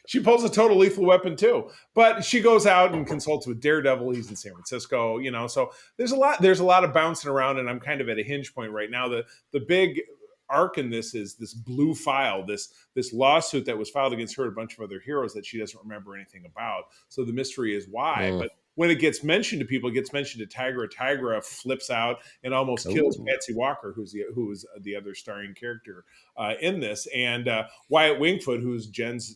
S3: She pulls a total lethal weapon too. But she goes out and consults with Daredevil. He's in San Francisco, so there's a lot of bouncing around, and I'm kind of at a hinge point right now. The big arc in this is this blue file, this lawsuit that was filed against her and a bunch of other heroes that she doesn't remember anything about. So the mystery is why. But when it gets mentioned to people, it gets mentioned to Tigra. Tigra flips out and almost kills Patsy Walker, who's the other starring character in this, and Wyatt Wingfoot, who's Jen's,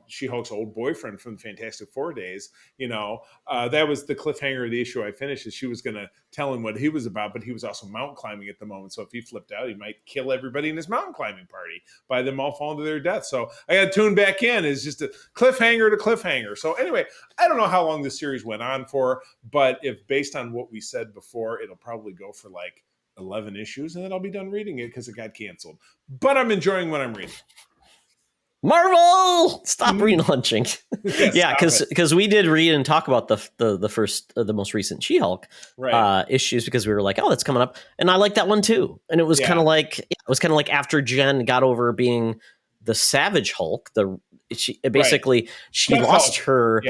S3: She-Hulk's old boyfriend from the Fantastic Four days. That was the cliffhanger of the issue I finished. Is she was going to tell him what he was about, but he was also mountain climbing at the moment. So if he flipped out, he might kill everybody in his mountain climbing party by them all falling to their death. So I got to tune back in. It's just a cliffhanger to cliffhanger. So anyway, I don't know how long this series went on for, but if based on what we said before, it'll probably go for like 11 issues, and then I'll be done reading it because it got canceled. But I'm enjoying what I'm reading.
S2: Marvel, stop relaunching.
S3: Yeah,
S2: because we did read and talk about the most recent She-Hulk issues, because we were like, oh, that's coming up, and I like that one too. And it was kind of like after Jen got over being the Savage Hulk, she lost her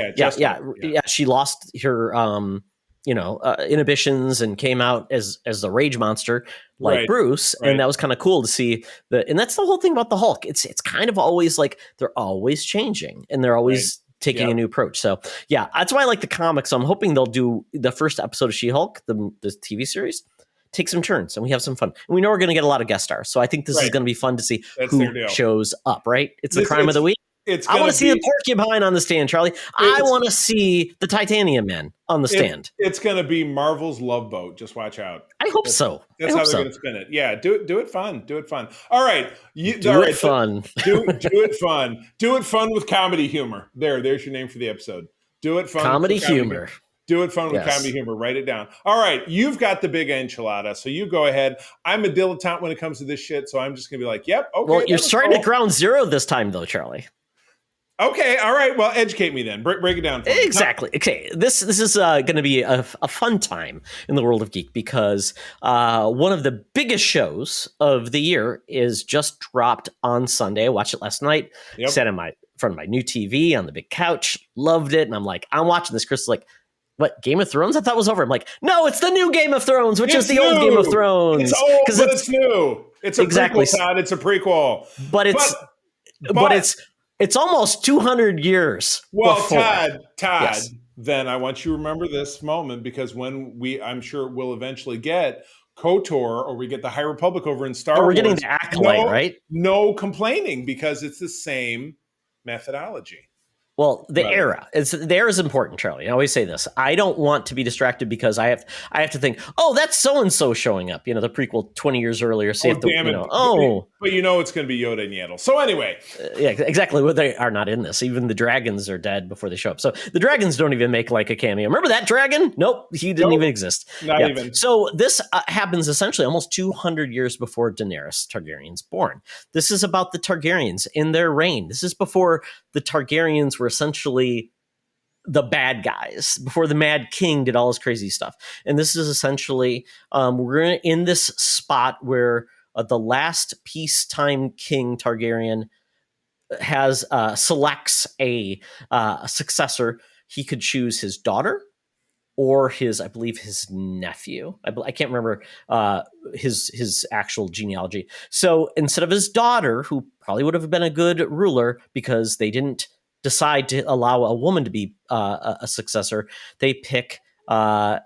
S2: she lost her inhibitions and came out as the Rage Monster, like Bruce, and that was kind of cool to see. And that's the whole thing about the Hulk. It's kind of always like they're always changing and they're always taking a new approach. So yeah, that's why I like the comics. So I'm hoping they'll do the first episode of She-Hulk, the TV series, take some turns and we have some fun. And we know we're going to get a lot of guest stars. So I think this is going to be fun to see who shows up, right? It's the crime of the week. I want to see the porcupine on the stand, Charlie. I want to see the Titanium Man on the stand.
S3: It's going to be Marvel's Love Boat. Just watch out.
S2: I hope so.
S3: That's how they're going to spin it. Yeah, do it fun. Do it fun. All right.
S2: Do it fun.
S3: Do it fun. Do it fun with comedy humor. There's your name for the episode. Do it fun.
S2: Comedy humor.
S3: Do it fun with comedy humor. Write it down. All right. You've got the big enchilada, so you go ahead. I'm a dilettante when it comes to this shit, so I'm just going to be like, yep, okay.
S2: Well, you're starting at ground zero this time, though, Charlie.
S3: Okay, all right. Well, educate me then. Break it down for me.
S2: Exactly. Okay, this is going to be a fun time in the world of Geek, because one of the biggest shows of the year is just dropped on Sunday. I watched it last night. Sat in front of my new TV on the big couch. Loved it. And I'm like, I'm watching this. Chris is like, what, Game of Thrones? I thought it was over. I'm like, no, it's the new Game of Thrones, which is the old Game of Thrones.
S3: It's old, but it's new. It's a prequel, Todd. It's a prequel.
S2: But it's almost 200 years.
S3: Well,
S2: before.
S3: Todd, then I want you to remember this moment, because when I'm sure we'll eventually get KOTOR, or we get the High Republic over in Star Wars.
S2: We're getting the Acolyte, right?
S3: No complaining, because it's the same methodology.
S2: Well, the era is important, Charlie. I always say this. I don't want to be distracted because I have to think, oh, that's so and so showing up. The prequel 20 years earlier. So
S3: but it's going to be Yoda and Yaddle. So anyway,
S2: yeah, exactly. Well, they are not in this. Even the dragons are dead before they show up. So the dragons don't even make like a cameo. Remember that dragon? Nope, he didn't even exist.
S3: Not even.
S2: So this happens essentially almost 200 years before Daenerys Targaryen's born. This is about the Targaryens in their reign. This is before the Targaryens were essentially the bad guys, before the Mad King did all his crazy stuff. And this is essentially, we're in this spot where the last peacetime King Targaryen has selects a successor. He could choose his daughter or his nephew. I can't remember his actual genealogy. So instead of his daughter, who probably would have been a good ruler because they didn't decide to allow a woman to be a successor, they pick our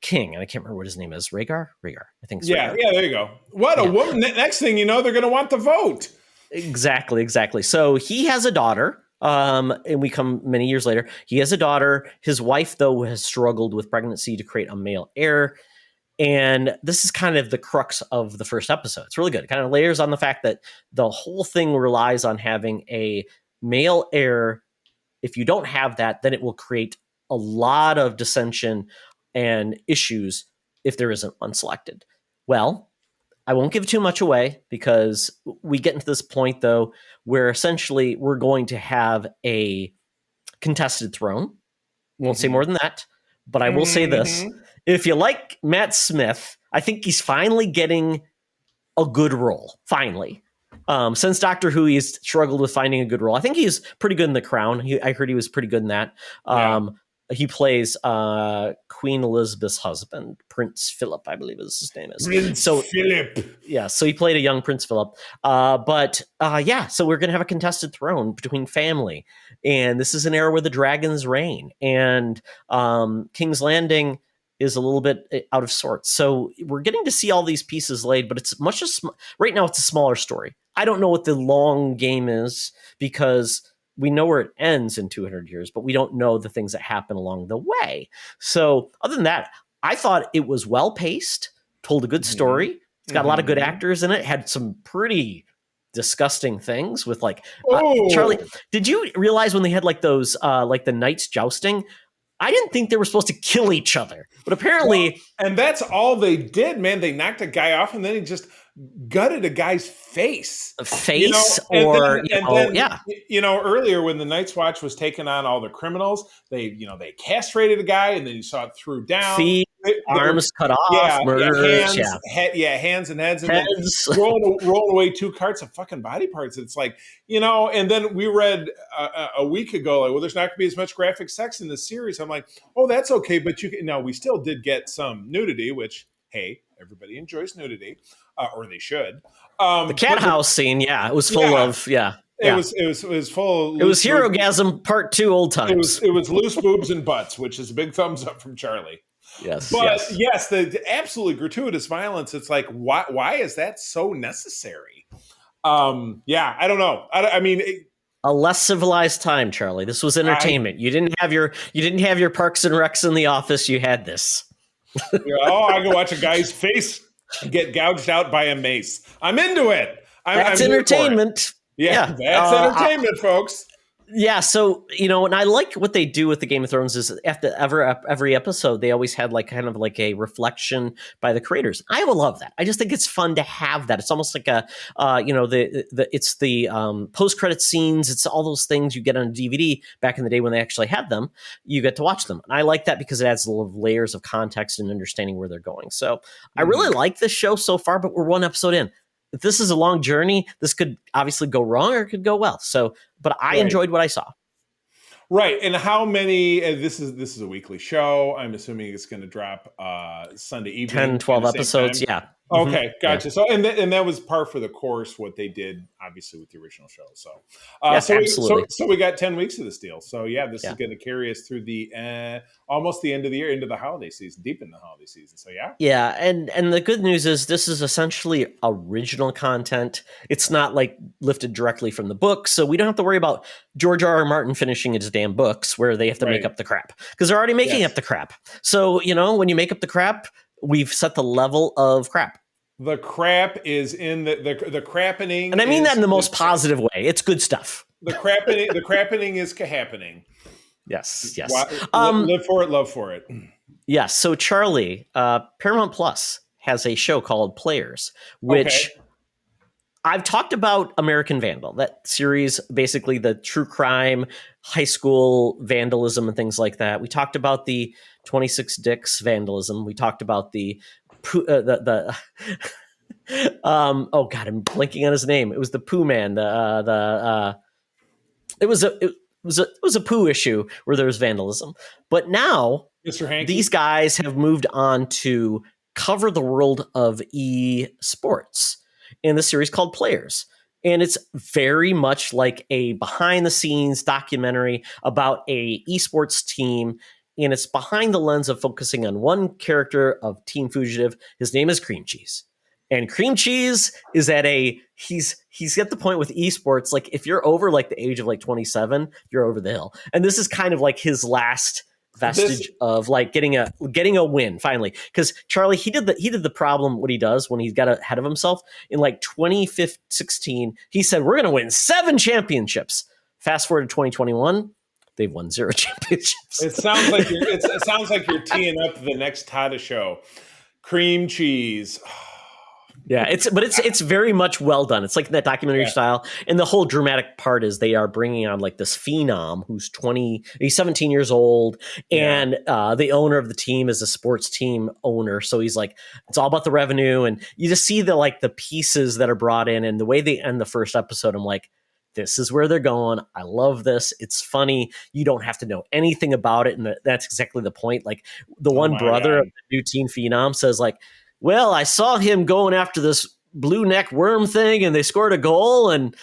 S2: king, and I can't remember what his name is. Rhaegar, I think.
S3: Yeah, there you go. What a woman! Next thing you know, they're going to want the vote.
S2: Exactly. So he has a daughter. And we come many years later. He has a daughter. His wife, though, has struggled with pregnancy to create a male heir. And this is kind of the crux of the first episode. It's really good. It kind of layers on the fact that the whole thing relies on having a male heir. If you don't have that, then it will create a lot of dissension and issues if there isn't one selected. Well, I won't give too much away, because we get into this point, though, where essentially we're going to have a contested throne. Won't say more than that, but I will say this. If you like Matt Smith, I think he's finally getting a good role. Finally. Since Doctor Who, he's struggled with finding a good role. I think he's pretty good in The Crown. I heard he was pretty good in that. He plays Queen Elizabeth's husband, Prince Philip, I believe is his name is.
S3: Prince Philip.
S2: Yeah, so he played a young Prince Philip. So we're going to have a contested throne between family. And this is an era where the dragons reign. And King's Landing is a little bit out of sorts. So we're getting to see all these pieces laid, but it's right now it's a smaller story. I don't know what the long game is because we know where it ends in 200 years, but we don't know the things that happen along the way. So other than that, I thought it was well paced, told a good story. It's got a lot of good actors in it. Had some pretty disgusting things with Charlie. Did you realize when they had like those like the knights jousting? I didn't think they were supposed to kill each other, but apparently,
S3: and that's all they did, man. They knocked a guy off, and then he just gutted a guy's face. Earlier when the Night's Watch was taking on all the criminals, they castrated a guy, and then you saw it threw down.
S2: Feet, arms cut off, murders,
S3: hands and heads, and then rolling away 2 carts of fucking body parts. It's like, and then we read a week ago, like, well, there's not going to be as much graphic sex in this series. I'm like, oh, that's okay, but we still did get some nudity, which, hey, everybody enjoys nudity, or they should.
S2: The cat house scene, it was full of,
S3: It was full of
S2: it was Herogasm Part 2 old times.
S3: It was loose boobs and butts, which is a big thumbs up from Charlie.
S2: Yes.
S3: But yes, the absolutely gratuitous violence, it's like, why is that so necessary? I don't know. I mean,
S2: a less civilized time, Charlie. This was entertainment. You didn't have your Parks and Recs in the office. You had this.
S3: I can watch a guy's face get gouged out by a mace. I'm into it.
S2: That's entertainment.
S3: Yeah, that's entertainment, folks.
S2: Yeah, so and I like what they do with the Game of Thrones is after every episode they always had like kind of like a reflection by the creators. I will love that. I just think it's fun to have that. It's almost like a it's the post credit scenes. It's all those things you get on a DVD back in the day when they actually had them. You get to watch them, and I like that because it adds a little layers of context and understanding where they're going. So I really like this show so far, but we're 1 episode in. If this is a long journey, this could obviously go wrong or it could go well. So, but I enjoyed what I saw.
S3: Right. And how many, this is a weekly show. I'm assuming it's going to drop Sunday evening.
S2: 10, 12 episodes.
S3: Time.
S2: Yeah.
S3: Okay. Gotcha. Yeah. So, and that was par for the course, what they did obviously with the original show. So,
S2: absolutely.
S3: So we got 10 weeks of this deal. So this is going to carry us through the, almost the end of the year, into the holiday season, deep in the holiday season. So
S2: Yeah. And the good news is this is essentially original content. It's not like lifted directly from the book. So we don't have to worry about George R.R. Martin finishing his damn books where they have to make up the crap because they're already making up the crap. So, when you make up the crap, we've set the level of crap.
S3: The crap is in the crappening.
S2: And I mean that in the most positive way. It's good stuff.
S3: The crappening is happening.
S2: Yes.
S3: Live for it, love for it.
S2: Yes. So Charlie, Paramount Plus has a show called Players, which I've talked about American Vandal, that series, basically the true crime, high school vandalism and things like that. We talked about the 26 Dicks vandalism. We talked about the oh God, I'm blanking on his name. It was the Pooh Man. It was a Pooh issue where there was vandalism. But now
S3: Mr. Hanky,
S2: these guys have moved on to cover the world of esports in the series called Players. And it's very much like a behind the scenes documentary about a esports team. And it's behind the lens of focusing on one character of Team Fugitive. His name is Cream Cheese. And Cream Cheese is he's at the point with esports, like if you're over like the age of like 27, you're over the hill. And this is kind of like his last vestige of like getting a win finally. Because Charlie, he did the problem what he does when he got ahead of himself in like 2016. He said, we're gonna win 7 championships. Fast forward to 2021. They've won 0 championships.
S3: It sounds like you're teeing up the next Tada show. Cream Cheese.
S2: Yeah, it's very much well done. It's like in that documentary style, and the whole dramatic part is they are bringing on like this phenom who's he's 17 years old, and the owner of the team is a sports team owner. So he's like, it's all about the revenue, and you just see the pieces that are brought in, and the way they end the first episode. I'm like, this is where they're going. I love this. It's funny. You don't have to know anything about it, and that's exactly the point. Like the one brother of the new teen phenom says, like, well, I saw him going after this blue neck worm thing and they scored a goal and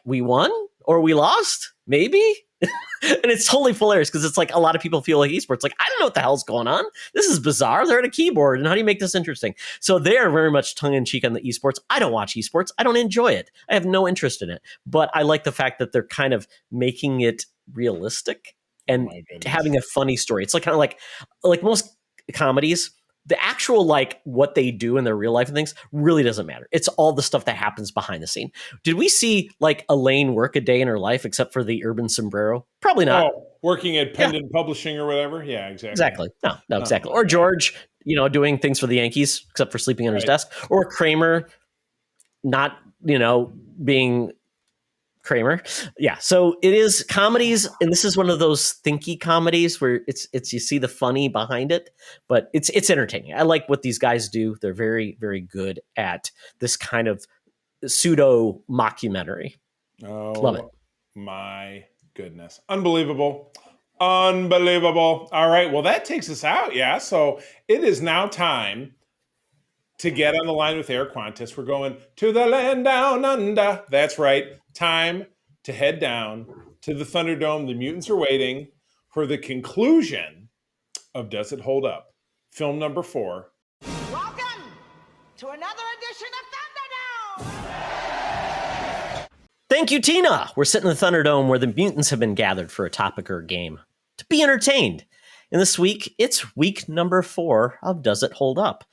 S2: we won or we lost, maybe. And it's totally hilarious because it's like a lot of people feel like esports. Like, I don't know what the hell's going on. This is bizarre. They're at a keyboard. And how do you make this interesting? So they are very much tongue in cheek on the esports. I don't watch esports. I don't enjoy it. I have no interest in it. But I like the fact that they're kind of making it realistic and having a funny story. It's like kind of like most comedies. The actual what they do in their real life and things really doesn't matter. It's all the stuff that happens behind the scene. Did we see Elaine work a day in her life except for the urban sombrero? Probably not.
S3: Oh, working at Pendant Publishing or whatever. Yeah, exactly.
S2: No, exactly. Or George, doing things for the Yankees except for sleeping on his desk. Or Kramer, not being Kramer. Yeah. So it is comedies, and this is one of those thinky comedies where it's you see the funny behind it, but it's entertaining. I like what these guys do. They're very, very good at this kind of pseudo mockumentary.
S3: Oh,
S2: love it.
S3: My goodness. Unbelievable. All right. Well, that takes us out. Yeah. So it is now time to get on the line with Eric Quantis. We're going to the land down under. That's right. Time to head down to the Thunderdome. The mutants are waiting for the conclusion of Does It Hold Up? Film number 4.
S6: Welcome to another edition of Thunderdome!
S2: Thank you, Tina. We're sitting in the Thunderdome where the mutants have been gathered for a topic or a game to be entertained. And this week, it's week number 4 of Does It Hold Up?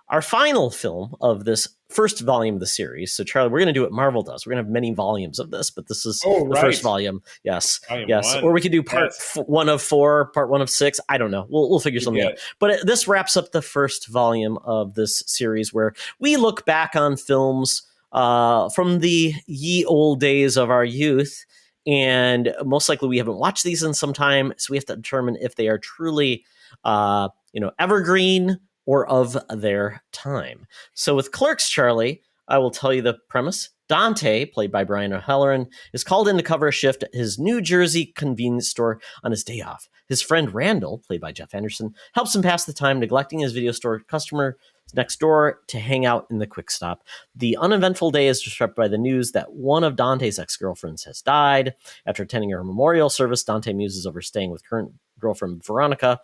S2: Our final film of this first volume of the series. So, Charlie, we're going to do what Marvel does. We're going to have many volumes of this, but this is the first volume. Yes. Yes. Or we could do part 1 of 4, part 1 of 6. I don't know. We'll figure something out. But this wraps up the first volume of this series where we look back on films from the ye old days of our youth. And most likely we haven't watched these in some time. So we have to determine if they are truly, evergreen or of their time. So with Clerks, Charlie, I will tell you the premise. Dante, played by Brian O'Halloran, is called in to cover a shift at his New Jersey convenience store on his day off. His friend Randall, played by Jeff Anderson, helps him pass the time, neglecting his video store customer next door to hang out in the quick stop. The uneventful day is disrupted by the news that one of Dante's ex-girlfriends has died. After attending her memorial service, Dante muses over staying with current girlfriend Veronica,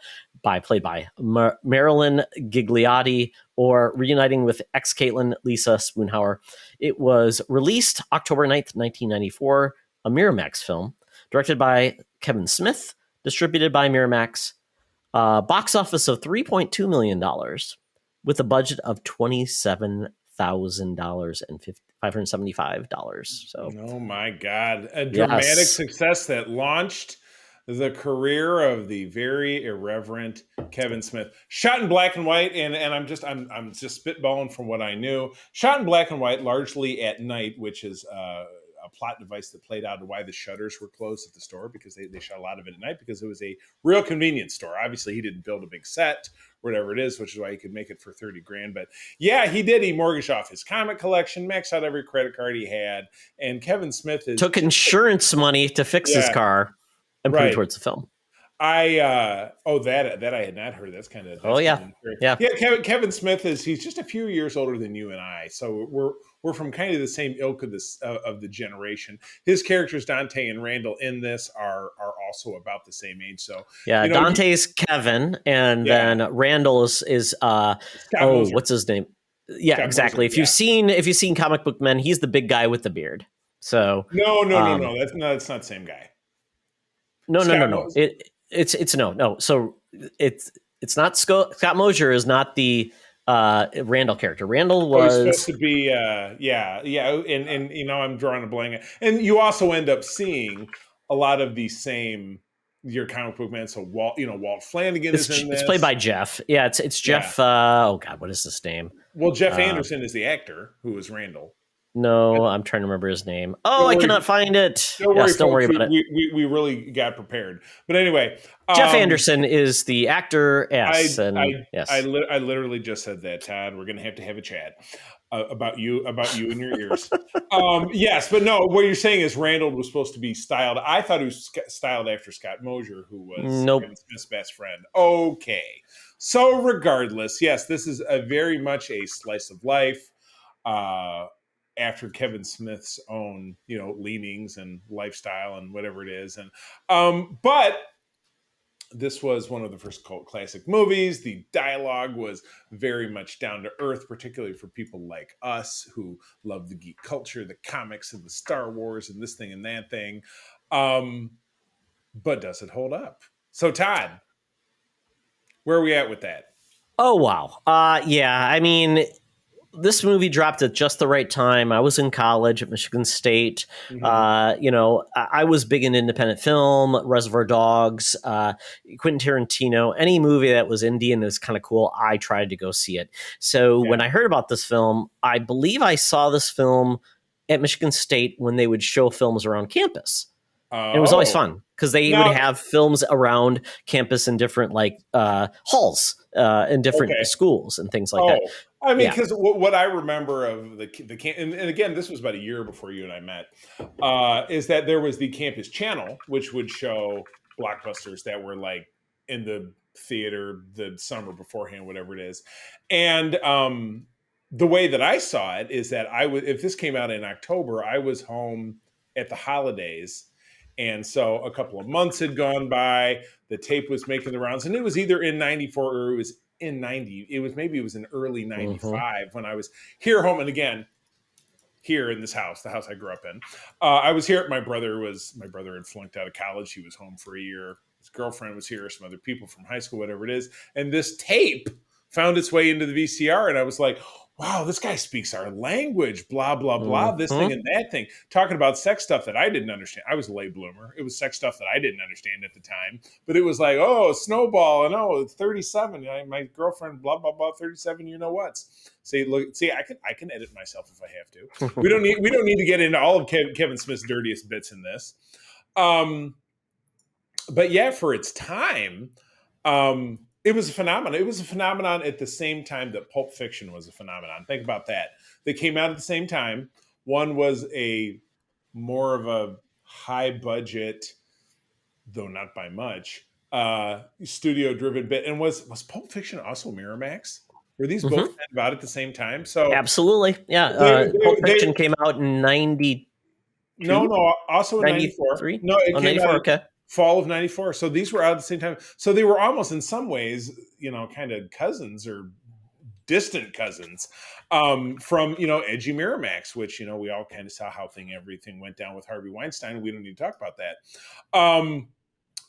S2: played by Marilyn Gigliotti, or reuniting with ex-Caitlin Lisa Spoonhauer. It was released October 9th, 1994, a Miramax film, directed by Kevin Smith, distributed by Miramax, box office of $3.2 million, with a budget of $27,000 and $575. So,
S3: oh my God, a dramatic success that launched the career of the very irreverent Kevin Smith. Shot in black and white, and I'm just spitballing from what I knew. Shot in black and white, largely at night, which is a plot device that played out why the shutters were closed at the store, because they shot a lot of it at night because it was a real convenience store. Obviously, he didn't build a big set, whatever it is, which is why he could make it for $30,000. But yeah, he did. He mortgaged off his comic collection, maxed out every credit card he had, and Kevin Smith took
S2: insurance money to fix his car and put it towards the film.
S3: That I had not heard. That's kind of Kevin Smith he's just a few years older than you and I, so we're from kind of the same ilk of the generation. His characters Dante and Randall in this are also about the same age. So
S2: Dante's Kevin, and then Randall is what's his name? Yeah, Scott exactly. Moser, if you've seen Comic Book Men, he's the big guy with the beard. So
S3: no, that's not the same guy.
S2: No. It's no. So it's not Scott Mosier is not the Randall character. Randall was
S3: supposed to be and I'm drawing a blank. And you also end up seeing a lot of the same your comic book man. So Walt Flanagan is in this.
S2: It's played by Jeff. Yeah, it's Jeff. Oh God, what is his name?
S3: Well, Jeff Anderson is the actor who is Randall.
S2: No, I'm trying to remember his name. Oh,
S3: Don't
S2: I
S3: worry.
S2: cannot find it.
S3: Don't
S2: worry about it.
S3: We really got prepared. But anyway,
S2: Jeff Anderson is the actor.
S3: Yes,
S2: yes.
S3: I literally just said that, Todd. We're going to have a chat about you in your ears. Yes, but no. What you're saying is Randall was supposed to be styled. I thought he was styled after Scott Mosier, who was Kevin Smith's best friend. Okay, so regardless, yes, this is a very much a slice of life. After Kevin Smith's own, leanings and lifestyle and whatever it is. And, but this was one of the first cult classic movies. The dialogue was very much down to earth, particularly for people like us who love the geek culture, the comics and the Star Wars and this thing and that thing. But does it hold up? So Todd, where are we at with that?
S2: Oh, wow. Yeah, I mean, this movie dropped at just the right time. I was in college at Michigan State.
S3: Mm-hmm.
S2: I was big in independent film, Reservoir Dogs, Quentin Tarantino, any movie that was indie and was kind of cool, I tried to go see it. So when I heard about this film, I believe I saw this film at Michigan State when they would show films around campus. And it was always fun because they would have films around campus in different halls in different schools and things like that.
S3: I mean, because what I remember of the camp, and again, this was about a year before you and I met, is that there was the campus channel, which would show blockbusters that were like in the theater the summer beforehand, whatever it is. And the way that I saw it is that if this came out in October, I was home at the holidays. And so a couple of months had gone by, the tape was making the rounds, and it was either in 94 or it was in 90. It was in early 95 when I was here home. And again, here in this house, the house I grew up in, I was here. My brother had flunked out of college. He was home for a year. His girlfriend was here, some other people from high school, whatever it is. And this tape found its way into the VCR. And I was like, wow, this guy speaks our language, blah, blah, blah, this thing and that thing. Talking about sex stuff that I didn't understand. I was a late bloomer. It was sex stuff that I didn't understand at the time. But it was like, oh, Snowball, and it's 37. My girlfriend, blah, blah, blah, 37, you know what's. See, I can edit myself if I have to. We don't need to get into all of Kevin Smith's dirtiest bits in this. But yeah, for its time, it was a phenomenon. It was a phenomenon at the same time that Pulp Fiction was a phenomenon. Think about that. They came out at the same time. One was a more of a high budget, though not by much, studio driven bit. And was Pulp Fiction also Miramax? Were these both about at the same time? So
S2: absolutely, yeah. Pulp Fiction came out in 92.
S3: No, also in 94. No, it came
S2: 94,
S3: out.
S2: okay.
S3: Fall of 94. So these were out at the same time. So they were almost in some ways, kind of cousins or distant cousins from, edgy Miramax, which, we all kind of saw how everything went down with Harvey Weinstein. We don't need to talk about that.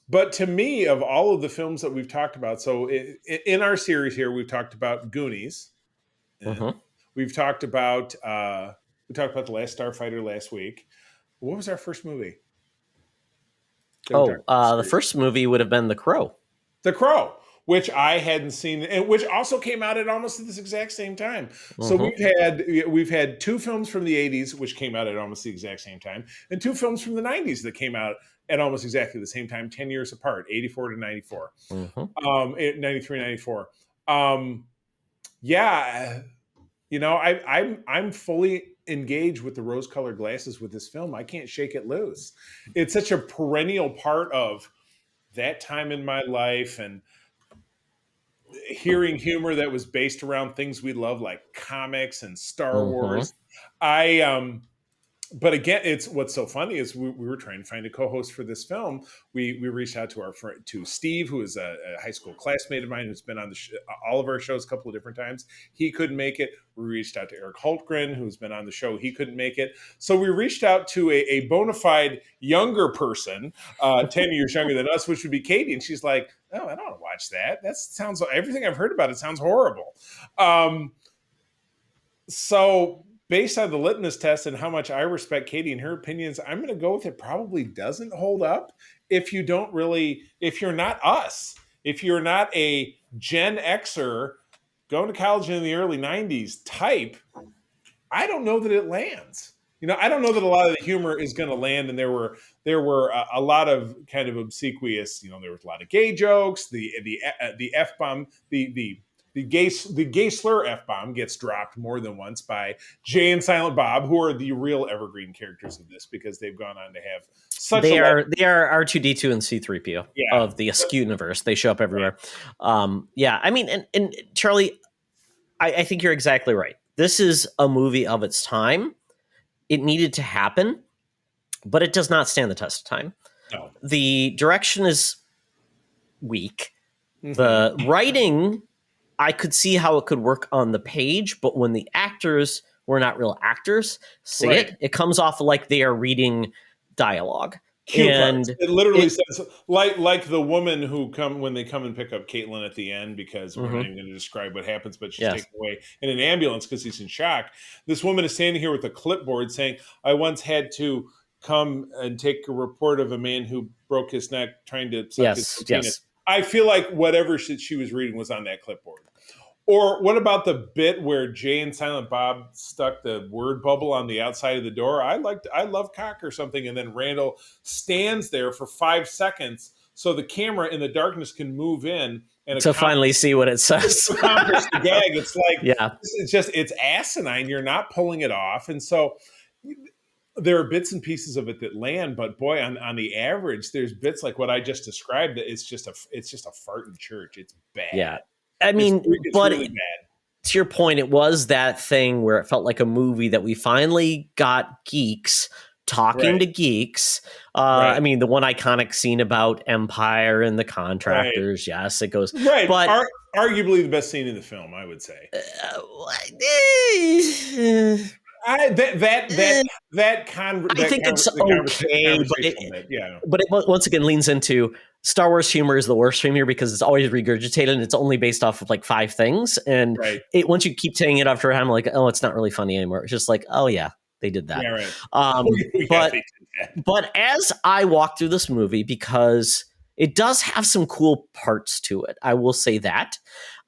S3: But to me, of all of the films that we've talked about, so in our series here, we've talked about Goonies. We've talked about, The Last Starfighter last week. What was our first movie?
S2: The first movie would have been The Crow.
S3: The Crow, which I hadn't seen, and which also came out at almost this exact same time. So we've had two films from the 80s, which came out at almost the exact same time, and two films from the 90s that came out at almost exactly the same time, 10 years apart, 84 to 94, 93, 94. I'm fully engaged with the rose-colored glasses with this film. I can't shake it loose. It's such a perennial part of that time in my life, and hearing humor that was based around things we love, like comics and Star Wars. But again, what's so funny is we were trying to find a co-host for this film. We reached out to our friend, to Steve, who is a high school classmate of mine who's been on all of our shows a couple of different times. He couldn't make it. We reached out to Eric Holtgren, who's been on the show. He couldn't make it. So we reached out to a bona fide younger person, 10 years younger than us, which would be Katie. And she's like, "Oh, I don't want to watch that. That sounds, everything I've heard about it sounds horrible." So based on the litmus test and how much I respect Katie and her opinions, I'm going to go with it probably doesn't hold up if you don't really, if you're not us, if you're not a Gen Xer going to college in the early 90s type, I don't know that it lands. I don't know that a lot of the humor is going to land, and there were a lot of kind of obsequious. There was a lot of gay jokes. The f bomb, the gay slur f bomb gets dropped more than once by Jay and Silent Bob, who are the real evergreen characters of this because they've gone on to have such.
S2: They are R2D2 and C3PO of the Askew universe. They show up everywhere. I mean, and Charlie, I think you're exactly right. This is a movie of its time. It needed to happen, but it does not stand the test of time.
S3: No.
S2: The direction is weak. The writing, I could see how it could work on the page, but when the actors were not real actors, it comes off like they are reading dialogue. And
S3: it literally says like the woman when they come and pick up Caitlin at the end, because we're not even going to describe what happens, but she's taken away in an ambulance because he's in shock. This woman is standing here with a clipboard saying, "I once had to come and take a report of a man who broke his neck trying to suck his penis." I feel like whatever she was reading was on that clipboard. Or what about the bit where Jay and Silent Bob stuck the word bubble on the outside of the door? I love cock or something. And then Randall stands there for 5 seconds so the camera in the darkness can move in and
S2: to finally see what it says.
S3: Accomplish the gag. It's like, it's asinine. You're not pulling it off. And so there are bits and pieces of it that land, but boy, on the average, there's bits like what I just described. It's just a fart in church. It's bad.
S2: Yeah. I mean,
S3: it's
S2: but
S3: really bad.
S2: To your point, it was that thing where it felt like a movie that we finally got geeks talking to geeks. I mean, the one iconic scene about Empire and the contractors. Yes, it goes.
S3: Right.
S2: But
S3: arguably the best scene in the film, I would say. I think
S2: it's okay, but it once again leans into Star Wars humor is the worst humor because it's always regurgitated and it's only based off of like 5 things. And once you keep saying it after time, like, oh, it's not really funny anymore. It's just like, oh yeah, they did that.
S3: Yeah, right.
S2: But as I walk through this movie, because it does have some cool parts to it, I will say that.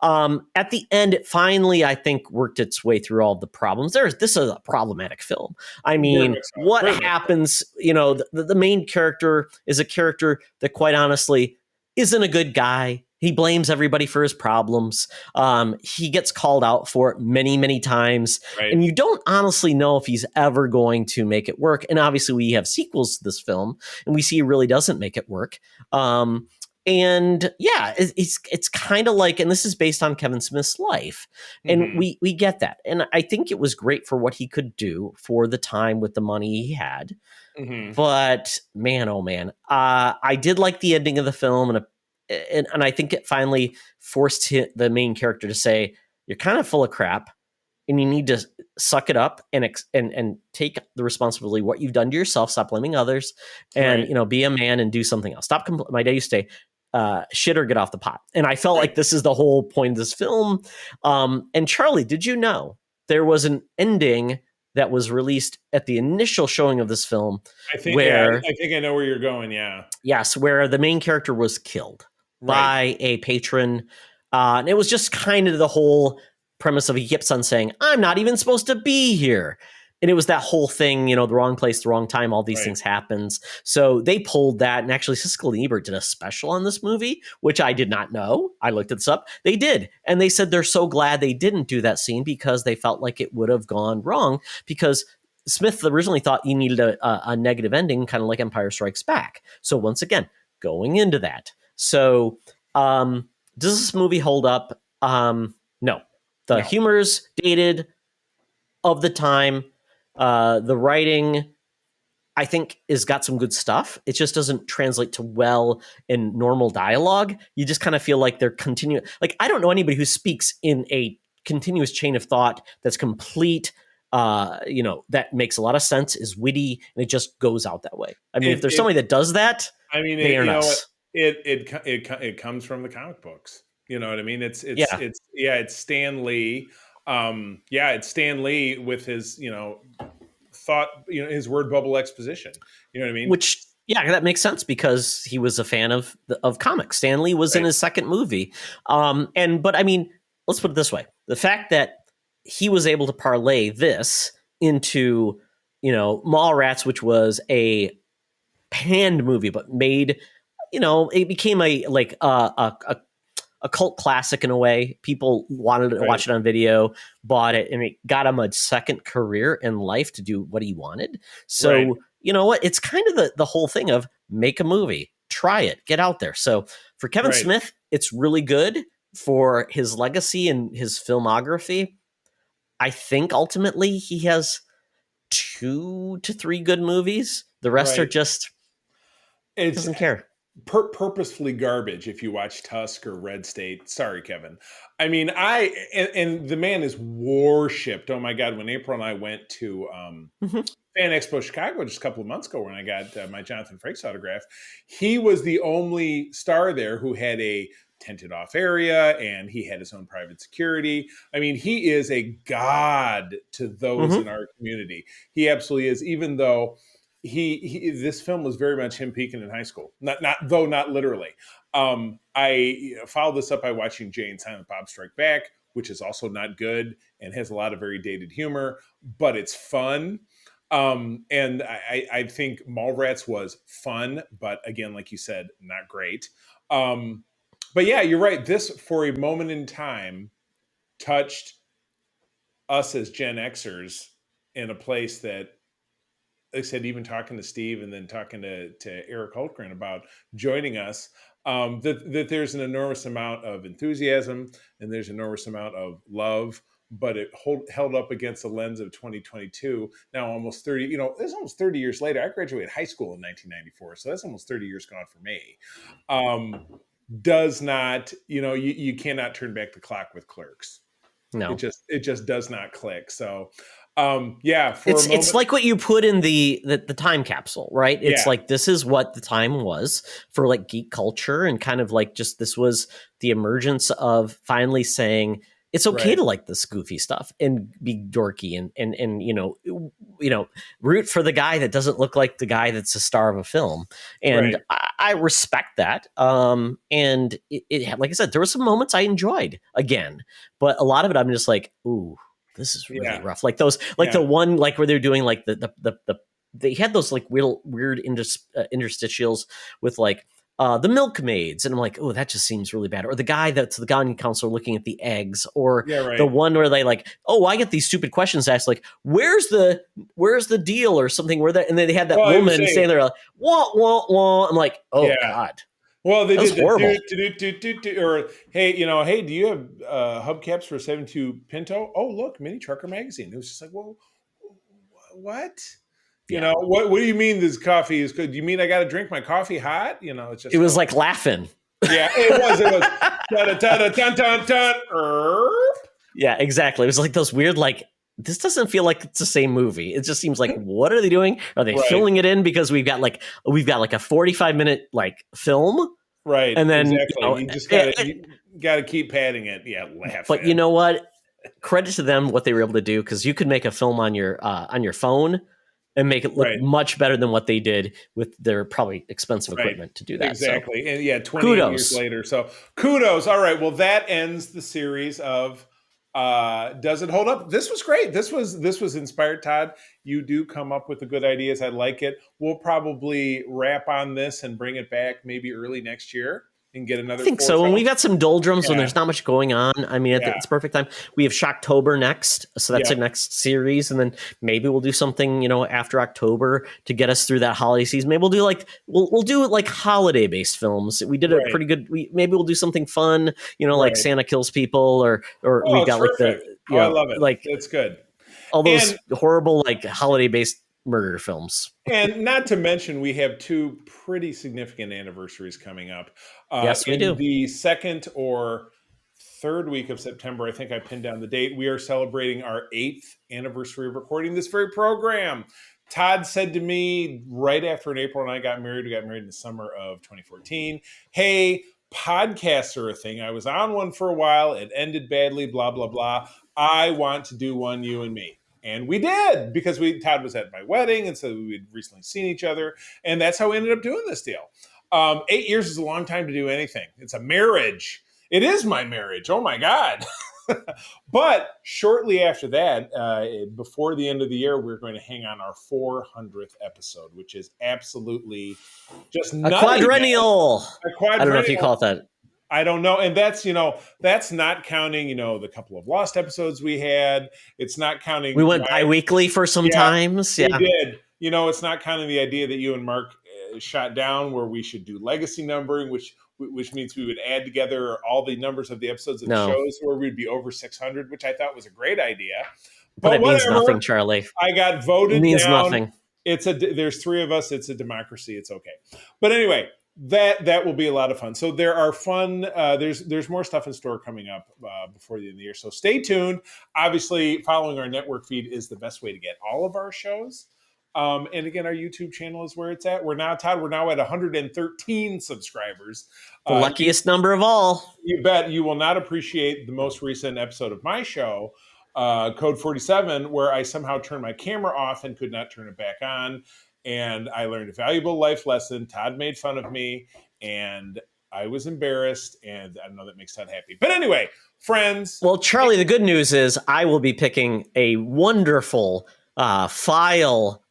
S2: At the end, it finally, I think, worked its way through all the problems. This is a problematic film. I mean, what happens, the main character is a character that quite honestly isn't a good guy. He blames everybody for his problems. He gets called out for it many, many times. And you don't honestly know if he's ever going to make it work. And obviously we have sequels to this film and we see he really doesn't make it work. And yeah, it's kind of like, and this is based on Kevin Smith's life. And we get that. And I think it was great for what he could do for the time with the money he had. But man, oh man, I did like the ending of the film. And I think it finally forced the main character to say, you're kind of full of crap and you need to suck it up and take the responsibility of what you've done to yourself. Stop blaming others and, be a man and do something else. Stop. My dad used to say, shit or get off the pot. And I felt like this is the whole point of this film. And Charlie, did you know there was an ending that was released at the initial showing of this film?
S3: I think I know where you're going. Yeah.
S2: Yes. Where the main character was killed by a patron. And it was just kind of the whole premise of he keeps on saying, I'm not even supposed to be here. And it was that whole thing, the wrong place, the wrong time, all these things happens. So they pulled that. And actually Siskel and Ebert did a special on this movie, which I did not know. I looked this up. They did. And they said they're so glad they didn't do that scene because they felt like it would have gone wrong, because Smith originally thought you needed a negative ending, kind of like Empire Strikes Back. So once again, going into that. So does this movie hold up? No. The humor's dated of the time. The writing, I think, has got some good stuff. It just doesn't translate to well in normal dialogue. You just kind of feel like they're continuing. Like, I don't know anybody who speaks in a continuous chain of thought that's complete, that makes a lot of sense, is witty, and it just goes out that way. I mean, if there's somebody that does that, they are nuts.
S3: It comes from the comic books. You know what I mean? It's Stan Lee. It's Stan Lee with his, thought, his word bubble exposition. You know what I mean?
S2: Which, yeah, that makes sense because he was a fan of comics. Stan Lee was in his second movie. But I mean, let's put it this way. The fact that he was able to parlay this into, Mallrats, which was a panned movie, but made, it became a cult classic in a way. People wanted to watch it on video, bought it, and it got him a second career in life to do what he wanted. So, you know what? It's kind of the whole thing of make a movie, try it, get out there. So for Kevin Smith, it's really good for his legacy and his filmography. I think ultimately he has 2 to 3 good movies. The rest are just, doesn't care.
S3: Purposefully garbage if you watch Tusk or Red State. Sorry, Kevin. I mean, and the man is worshipped. Oh my God. When April and I went to Fan Expo Chicago just a couple of months ago when I got my Jonathan Frakes autograph, he was the only star there who had a tented off area and he had his own private security. I mean, he is a god to those in our community. He absolutely is, even though this film was very much him peaking in high school. Not literally. I followed this up by watching Jay and Silent Bob Strike Back, which is also not good and has a lot of very dated humor, but it's fun. And I think Mallrats was fun, but again, like you said, not great. But yeah, you're right. This, for a moment in time, touched us as Gen Xers in a place that, like I said, even talking to Steve and then talking to Eric Hultgren about joining us, that there's an enormous amount of enthusiasm and there's an enormous amount of love, but it held up against the lens of 2022. Now almost 30, it's almost 30 years later. I graduated high school in 1994, so that's almost 30 years gone for me. Does not, you cannot turn back the clock with Clerks. No, it just does not click. So, it's
S2: like what you put in the time capsule, right? It's like, this is what the time was for like geek culture, and kind of like just, this was the emergence of finally saying it's okay to like this goofy stuff and be dorky and root for the guy that doesn't look like the guy that's a star of a film. And I respect that. And it, like I said, there were some moments I enjoyed again, but a lot of it I'm just like, ooh, this is really rough. Like those, like the one, like where they're doing like they had those like weird interstitials with like the milkmaids, and I'm like, oh, that just seems really bad. Or the guy that's the guidance counselor looking at the eggs, or the one where they like, oh, I get these stupid questions asked, like, where's the deal or something, where that, and then they had that woman saying there like, wah wah wah. I'm like, oh God.
S3: Well, they did
S2: horrible.
S3: Or hey, do you have hubcaps for a 72 Pinto? Oh, look, Mini Trucker Magazine. It was just like, well, what? What do you mean this coffee is good? Do you mean I got to drink my coffee hot? It's just,
S2: it was like laughing.
S3: Yeah, it was.
S2: Yeah, exactly. It was like those weird, like, this doesn't feel like it's the same movie. It just seems like, what are they doing? Are they filling it in because we've got like a 45-minute like film,
S3: right?
S2: And then
S3: you just gotta keep padding it. Yeah, laugh.
S2: But you know what? Credit to them what they were able to do, because you could make a film on your phone and make it look much better than what they did with their probably expensive equipment to do that.
S3: Exactly.
S2: So,
S3: and 28 years later. So kudos. All right. Well, that ends the series of Does It Hold Up? This was great. This was inspired, Todd. You do come up with the good ideas. I like it. We'll probably wrap on this and bring it back maybe early next year and get another.
S2: I think so. When we got some doldrums, when there's not much going on, I mean, it's perfect time. We have Shocktober next, so that's the next series, and then maybe we'll do something, after October to get us through that holiday season. Maybe we'll do we'll do like holiday based films. We did a pretty good. Maybe we'll do something fun, like Santa Kills People, or we got
S3: terrific.
S2: like
S3: I love it.
S2: Like
S3: it's good.
S2: All those horrible like holiday based murder films.
S3: And not to mention, we have 2 pretty significant anniversaries coming up.
S2: Yes, we do.
S3: The 2nd or 3rd week of September, I think I pinned down the date, we are celebrating our 8th anniversary of recording this very program. Todd said to me right after April and I got married, we got married in the summer of 2014, hey, podcasts are a thing. I was on one for a while. It ended badly, blah, blah, blah. I want to do one, you and me. And we did, because Todd was at my wedding, and so we'd recently seen each other, and that's how we ended up doing this deal. 8 years is a long time to do anything. It's a marriage. It is my marriage. Oh my God. But shortly after that, before the end of the year, we're going to hang on our 400th episode, which is absolutely just
S2: a quadrennial. I don't know if you call it that.
S3: I don't know. And that's not counting, the couple of lost episodes we had. It's not counting.
S2: We went bi-weekly for some times. Yeah,
S3: we did. It's not counting the idea that you and Mark shot down where we should do legacy numbering, which means we would add together all the numbers of the episodes of the shows where we'd be over 600, which I thought was a great idea.
S2: But it means nothing, Charlie.
S3: I got voted down.
S2: It means nothing.
S3: There's three of us. It's a democracy. It's okay. But anyway, that will be a lot of fun. So there are fun. There's more stuff in store coming up before the end of the year. So stay tuned. Obviously, following our network feed is the best way to get all of our shows. And again, our YouTube channel is where it's at. We're now at 113 subscribers.
S2: The luckiest number of all.
S3: You bet. You will not appreciate the most recent episode of my show, Code 47, where I somehow turned my camera off and could not turn it back on. And I learned a valuable life lesson. Todd made fun of me, and I was embarrassed, and I know that makes Todd happy. But anyway, friends.
S2: Well, Charlie, the good news is I will be picking a wonderful file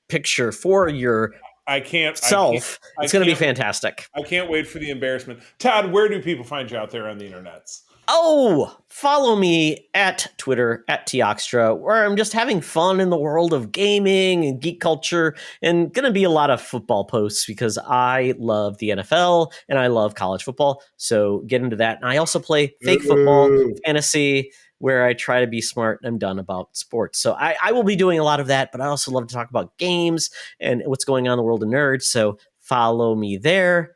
S2: picture for your self. It's going to be fantastic.
S3: I can't wait for the embarrassment. Todd, where do people find you out there on the internets?
S2: Oh, follow me at Twitter at Teoxtra, where I'm just having fun in the world of gaming and geek culture, and going to be a lot of football posts because I love the NFL and I love college football. So get into that. And I also play fake football fantasy, where I try to be smart and I'm done about sports. So I will be doing a lot of that, but I also love to talk about games and what's going on in the world of nerds. So follow me there.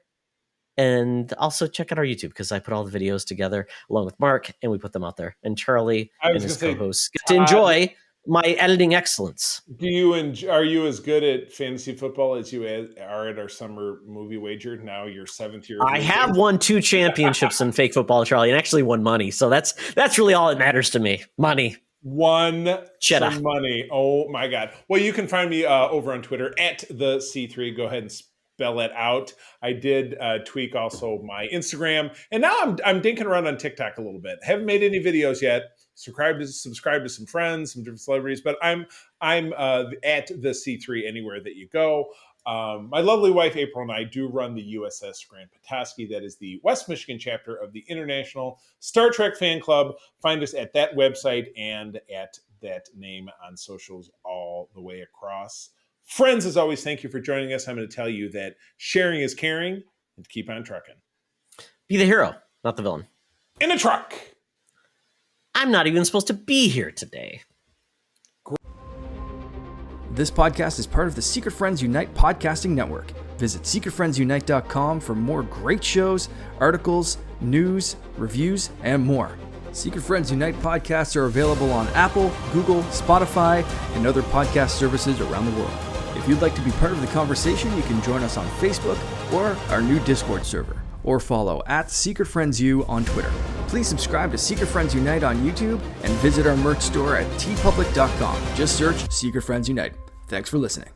S2: And also check out our YouTube, because I put all the videos together along with Mark, and we put them out there. And Charlie and his co-hosts get to enjoy my editing excellence.
S3: Are you as good at fantasy football as you are at our summer movie wager? Now your 7th year.
S2: I have won 2 championships in fake football, Charlie, and actually won money. So that's really all that matters to me. Money.
S3: Some money. Oh my God. Well, you can find me over on Twitter at the C3. Go ahead and spell it out. I did tweak also my Instagram, and now I'm dinking around on TikTok a little bit. Haven't made any videos yet. Subscribe to some friends, some different celebrities, but I'm at the C3 anywhere that you go. My lovely wife April and I do run the USS Grand Petoskey. That is the West Michigan chapter of the International Star Trek Fan Club. Find us at that website and at that name on socials all the way across. Friends, as always, thank you for joining us. I'm going to tell you that sharing is caring, and keep on trucking.
S2: Be the hero, not the villain.
S3: In a truck.
S2: I'm not even supposed to be here today.
S7: This podcast is part of the Secret Friends Unite podcasting network. Visit secretfriendsunite.com for more great shows, articles, news, reviews, and more. Secret Friends Unite podcasts are available on Apple, Google, Spotify, and other podcast services around the world. If you'd like to be part of the conversation, you can join us on Facebook or our new Discord server, or follow at Secret Friends U on Twitter. Please subscribe to Secret Friends Unite on YouTube and visit our merch store at tpublic.com. Just search Secret Friends Unite. Thanks for listening.